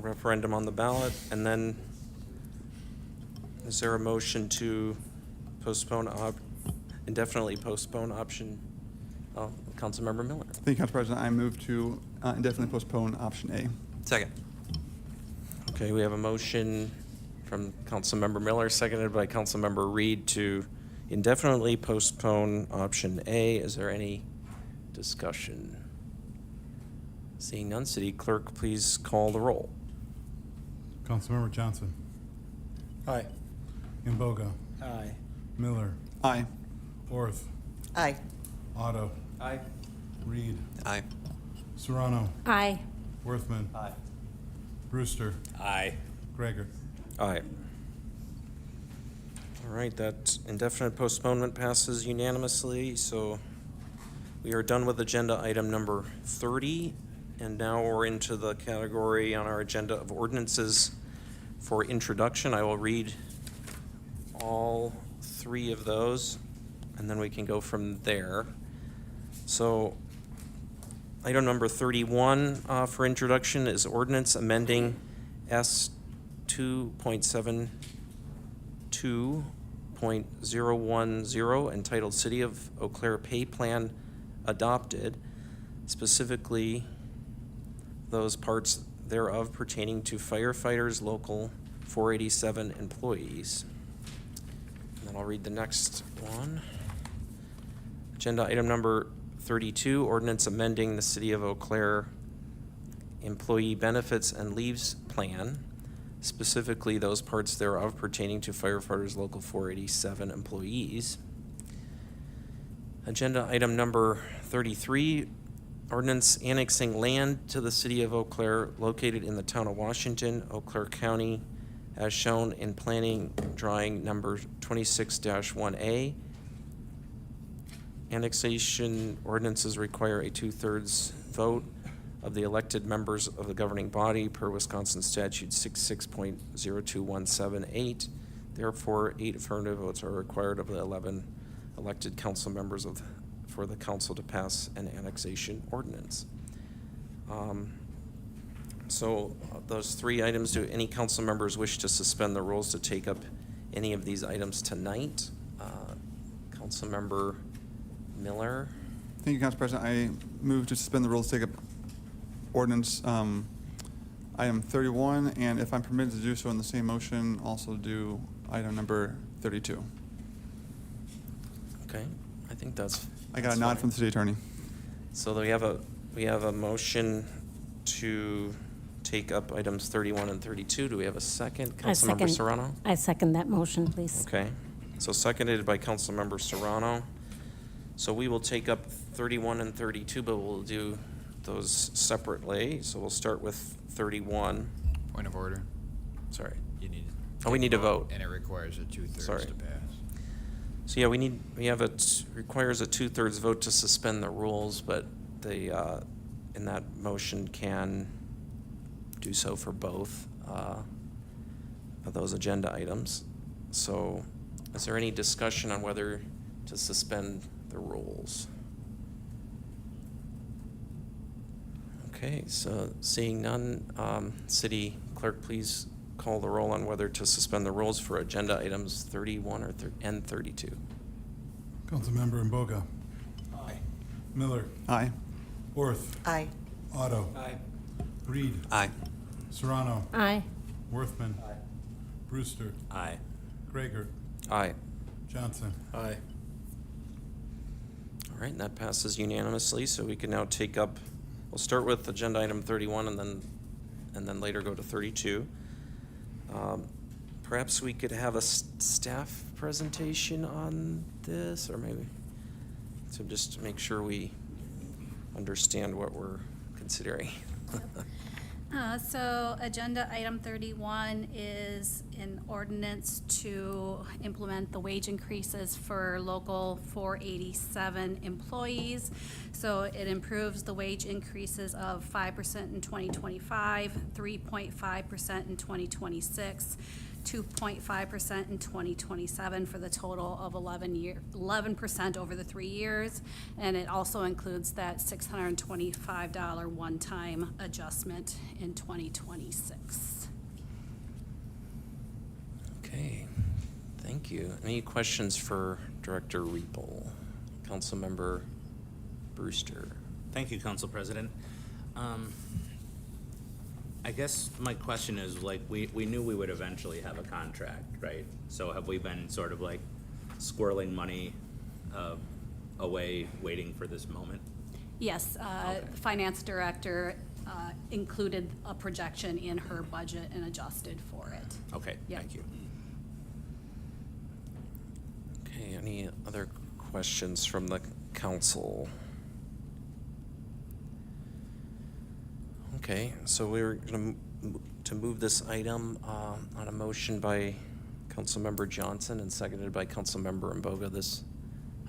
referendum on the ballot. And then is there a motion to postpone, indefinitely postpone option? Councilmember Miller. Thank you, Council President. I move to indefinitely postpone option A. Second. Okay, we have a motion from Councilmember Miller, seconded by Councilmember Reed, to indefinitely postpone option A. Is there any discussion? Seeing none, City Clerk, please call the roll. Councilmember Johnson. Aye. Imboga. Aye. Miller. Aye. Orth. Aye. Otto. Aye. Reed. Aye. Serrano. Aye. Worthman. Aye. Brewster. Aye. Gregor. Aye. All right, that indefinite postponement passes unanimously, so we are done with agenda item number 30, and now we're into the category on our agenda of ordinances for introduction. I will read all 3 of those, and then we can go from there. So item number 31 for introduction is ordinance amending S 2.72.010 entitled City of Eau Claire Pay Plan Adopted, specifically those parts thereof pertaining to firefighters local 487 employees. And then I'll read the next one. Agenda item number 32, ordinance amending the City of Eau Claire Employee Benefits and Leaves Plan, specifically those parts thereof pertaining to firefighters local 487 employees. Agenda item number 33, ordinance annexing land to the City of Eau Claire located in the town of Washington, Eau Claire County, as shown in planning drawing number 26-1A. Annexation ordinances require a 2/3 vote of the elected members of the governing body per Wisconsin statute 66.02178. Therefore, 8 affirmative votes are required of the 11 elected council members for the council to pass an annexation ordinance. So those 3 items, do any council members wish to suspend the rules to take up any of these items tonight? Councilmember Miller? Thank you, Council President. I move to suspend the rules, take up ordinance item 31, and if I'm permitted to do so in the same motion, also do item number 32. Okay, I think that's. I got that's a nod fine. from the city attorney. So we have a motion to take up items 31 and 32. Do we have a second? Councilmember Serrano? I second that motion, please. Okay, so seconded by Councilmember Serrano. So we will take up 31 and 32, but we'll do those separately. So we'll start with 31. Point of order. Sorry. You need. Oh, we need to vote. And it requires a 2/3 Sorry. to pass. So yeah, requires a 2/3 vote to suspend the rules, but in that motion can do so for both of those agenda items. So is there any discussion on whether to suspend the rules? Okay, so seeing none, City Clerk, please call the roll on whether to suspend the rules for agenda items 31 and 32. Councilmember Mboga. Aye. Miller. Aye. Orth. Aye. Otto. Aye. Reed. Aye. Serrano. Aye. Worthman. Brewster. Aye. Gregor. Aye. Johnson. Aye. All right, and that passes unanimously, so we can now take up, we'll start with agenda item 31 and then later go to 32. Perhaps we could have a staff presentation on this, or maybe, so just to make sure we understand what we're considering. So agenda item 31 is an ordinance to implement the wage increases for local 487 employees. So it improves the wage increases of 5% in 2025, 3.5% in 2026, 2.5% in 2027 for the total of 11% over the 3 years. And it also includes that $625 one-time adjustment in 2026. Okay, thank you. Any questions for Director Riepel? Councilmember Brewster? Thank you, Council President. I guess my question is, like, we knew we would eventually have a contract, right? So have we been sort of like squirreling money away, waiting for this moment? Yes, the finance director included a projection in her budget and adjusted for it. Okay, Yep. thank you. Okay, any other questions from the council? Okay, so we're going to move this item on a motion by Councilmember Johnson and seconded by Councilmember Mboga. This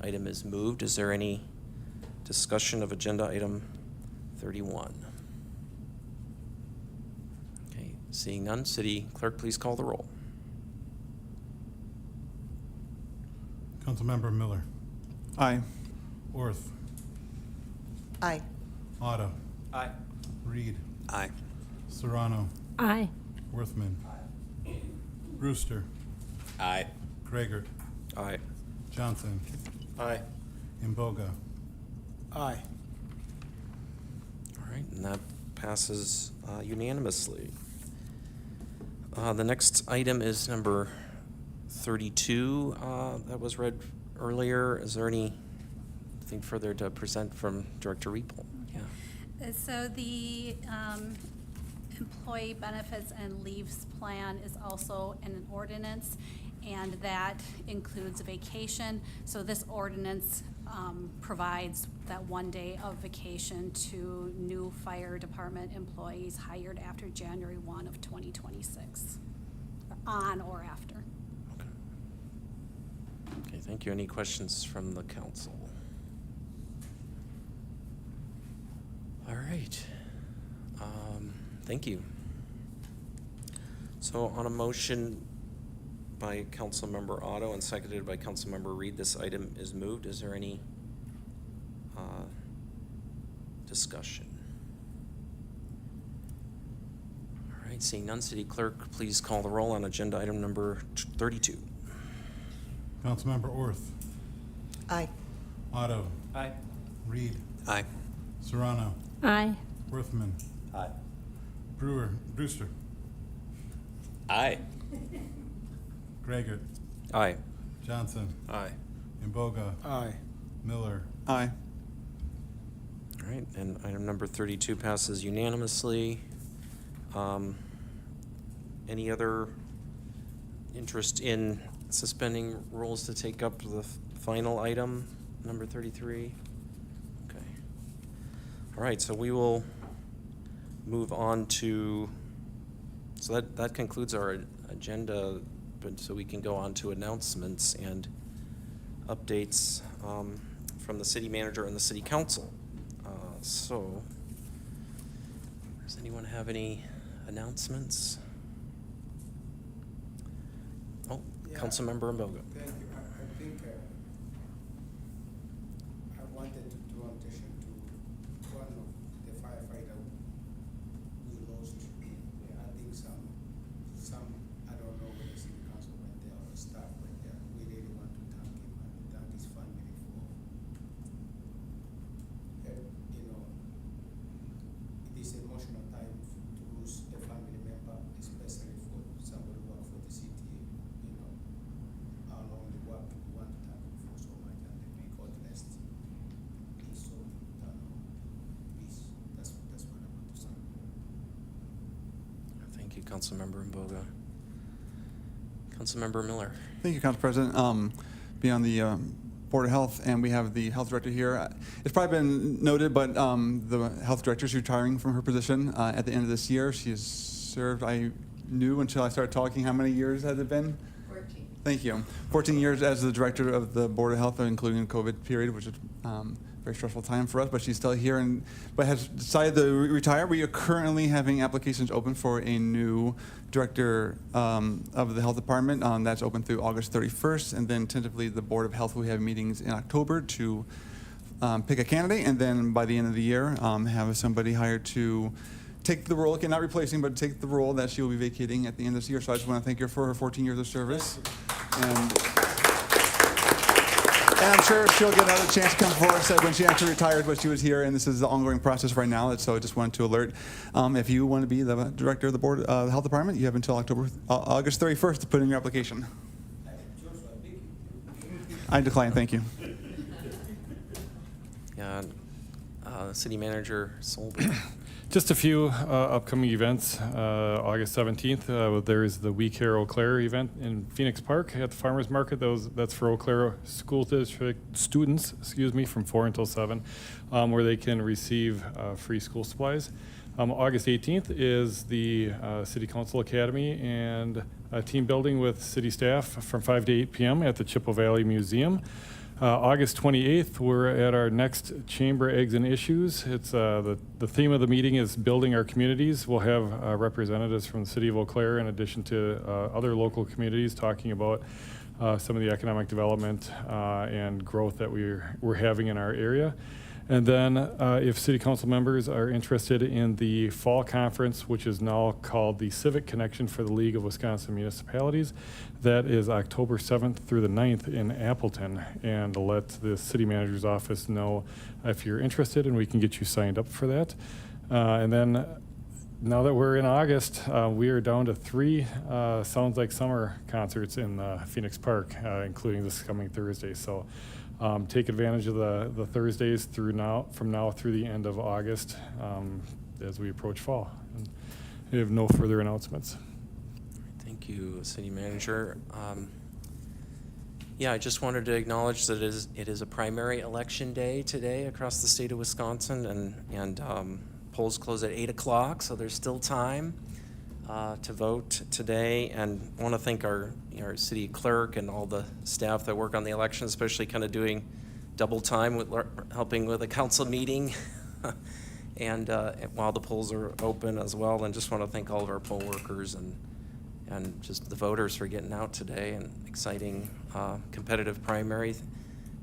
item is moved. Is there any discussion of agenda item 31? Okay, seeing none, City Clerk, please call the roll. Councilmember Miller. Aye. Orth. Aye. Otto. Aye. Reed. Aye. Serrano. Aye. Worthman. Brewster. Aye. Gregor. Aye. Johnson. Aye. Mboga. Aye. All right, and that passes unanimously. The next item is number 32 that was read earlier. Is there anything further to present from Director Riepel? Yeah. So the employee benefits and leaves plan is also an ordinance, and that includes vacation. So this ordinance provides that 1 day of vacation to new fire department employees hired after January 1 of 2026, on or after. Okay, thank you. Any questions from the council? All right. Thank you. So on a motion by Councilmember Otto and seconded by Councilmember Reed, this item is moved. Is there any discussion? All right, seeing none, City Clerk, please call the roll on agenda item number 32. Councilmember Orth. Aye. Otto. Aye. Reed. Aye. Serrano. Aye. Worthman. Aye. Brewster. Aye. Gregor. Aye. Johnson. Aye. Imboga. Aye. Miller. Aye. All right, and item number 32 passes unanimously. Any other interest in suspending rules to take up the final item, number 33? Okay. All right, so we will move on to, so that concludes our agenda, but so we can go on to announcements and updates from the city manager and the city council. So, does anyone have any announcements? Oh, Yeah. Councilmember Mboga. Thank you. I think I wanted to draw attention to one of the firefighter we lost. I think some, I don't know whether city council went there or staff went there. We really want to thank him and thank his family for, it is emotional time to lose a family member, especially for somebody who works for the city, how long they work. We want to thank him for so much, and may God rest his soul, peace. That's what I want to say. Thank you, Councilmember Mboga. Councilmember Miller. Thank you, Council President. Be on the Board of Health, and we have the health director here. It's probably been noted, but the health director is retiring from her position at the end of this year. She has served, I knew until I started talking, how many years has it been? 14. Thank you. 14 years as the director of the Board of Health, including the COVID period, which is a very stressful time for us, but she's still here but has decided to retire. We are currently having applications open for a new director of the health department. That's open through August 31st, and then tentatively the Board of Health will have meetings in October to pick a candidate, and then by the end of the year have somebody hired to take the role, not replacing, but take the role that she will be vacating at the end of this year. So I just want to thank her for her 14 years of service. And I'm sure she'll get another chance to come forward. Said when she actually retired, but she was here, and this is the ongoing process right now. So I just wanted to alert. If you want to be the director of the board, the health department, you have until August 31st to put in your application. I decline. Thank you. Yeah, City Manager Solberg. Just a few upcoming events. August 17th, there's the We Care Eau Claire event in Phoenix Park at the Farmers Market. That's for Eau Claire School District students, from 4 until 7, where they can receive free school supplies. August 18th is the City Council Academy and team building with city staff from 5 to 8 p.m. at the Chippewa Valley Museum. August 28th, we're at our next Chamber Eggs and Issues. It's the theme of the meeting is building our communities. We'll have representatives from the city of Eau Claire in addition to other local communities talking about some of the economic development and growth that we're having in our area. And then if city council members are interested in the fall conference, which is now called the Civic Connection for the League of Wisconsin Municipalities, that is October 7th through the 9th in Appleton. And let the city manager's office know if you're interested, and we can get you signed up for that. And then now that we're in August, we are down to 3 Sounds Like Summer concerts in Phoenix Park, including this coming Thursday. So take advantage of the Thursdays from now through the end of August as we approach fall. And we have no further announcements. Thank you, City Manager. Yeah, I just wanted to acknowledge that it is a primary election day today across the state of Wisconsin, and polls close at 8 o'clock, so there's still time to vote today. And I want to thank our city clerk and all the staff that work on the election, especially kind of doing double time with helping with a council meeting and while the polls are open as well. And just want to thank all of our poll workers and just the voters for getting out today. And exciting competitive primary,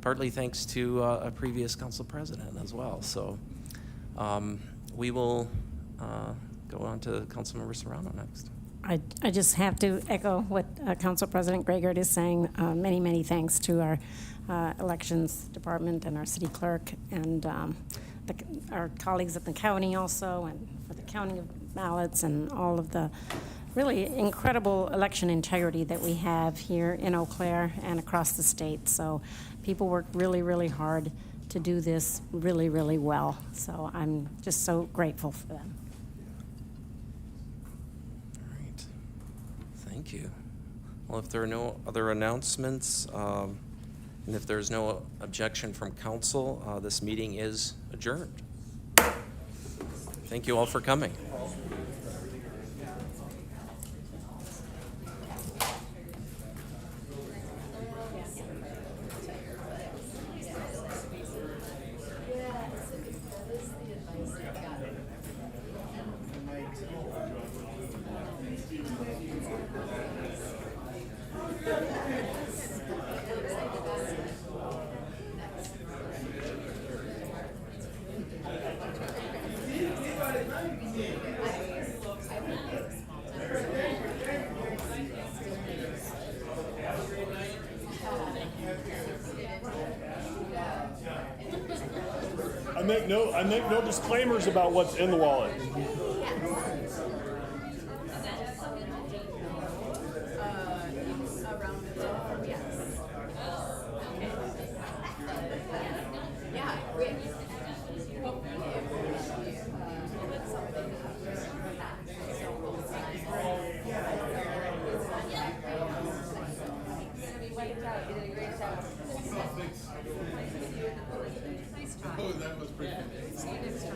partly thanks to a previous council president as well. So we will go on to Councilmember Serrano next. I just have to echo what Council President Greigert is saying. Many, many thanks to our elections department and our city clerk and our colleagues at the county also, and for the counting of ballots and all of the really incredible election integrity that we have here in Eau Claire and across the state. So people work really, really hard to do this really, really well. So I'm just so grateful for them. All right. Thank you. Well, if there are no other announcements, and if there's no objection from council, this meeting is adjourned. Thank you all for coming. I make no disclaimers about what's in the wallet. Oh, that was pretty good. See you next time.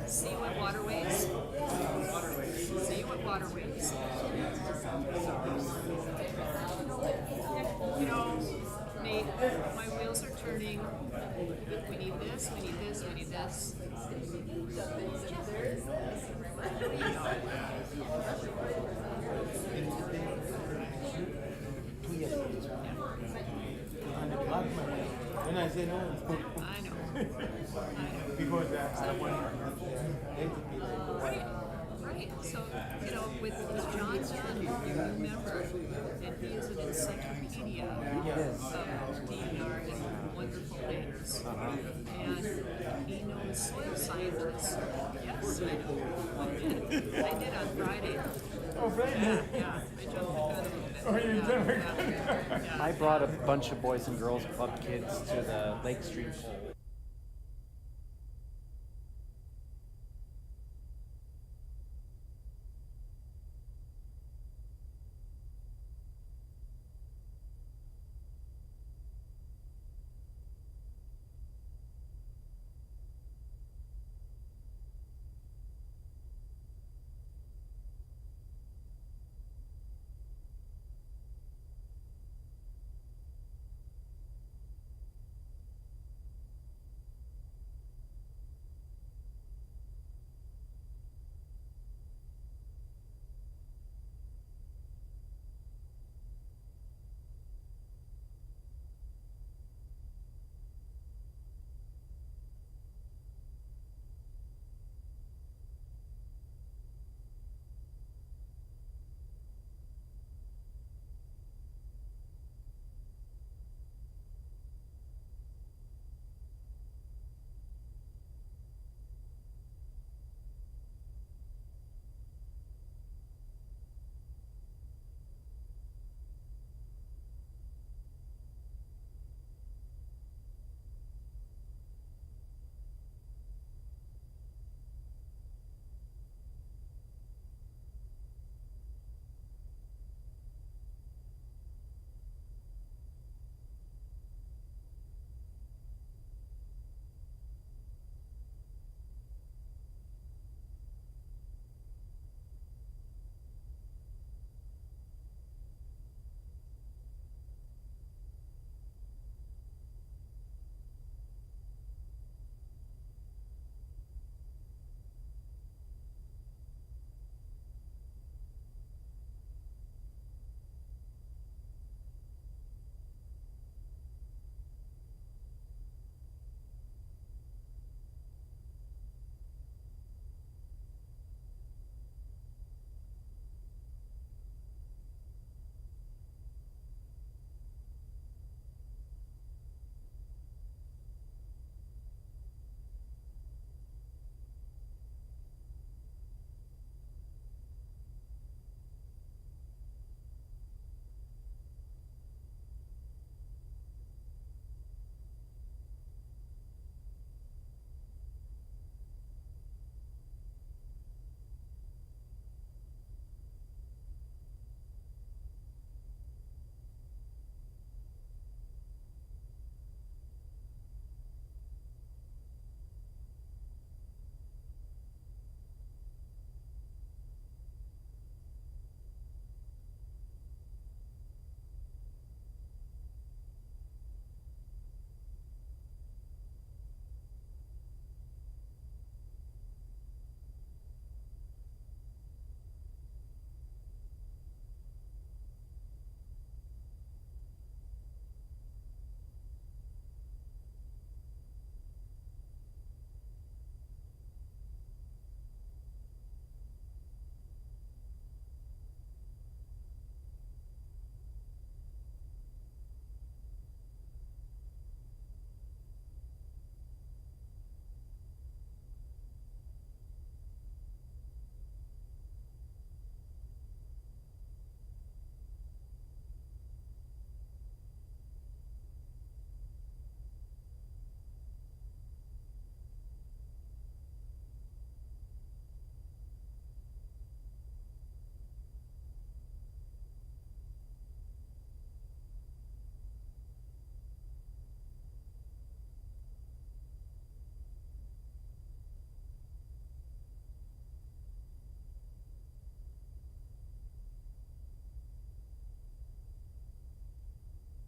See you at Waterways. See you at Waterways. You know, Nate, my wheels are turning. We need this, we need this, we need this. And I say no. I know. Because I don't want Right, right. So, you know, with John Dunn, you remember that he is an encyclopedia of DNR and wonderful things. And he knows soil scientists. Yes, I know. I did on Friday. Oh, Friday? Yeah. I jumped the gun a little bit. Oh, you did? Yeah. I brought a bunch of Boys and Girls Club kids to the Lake Street Bowl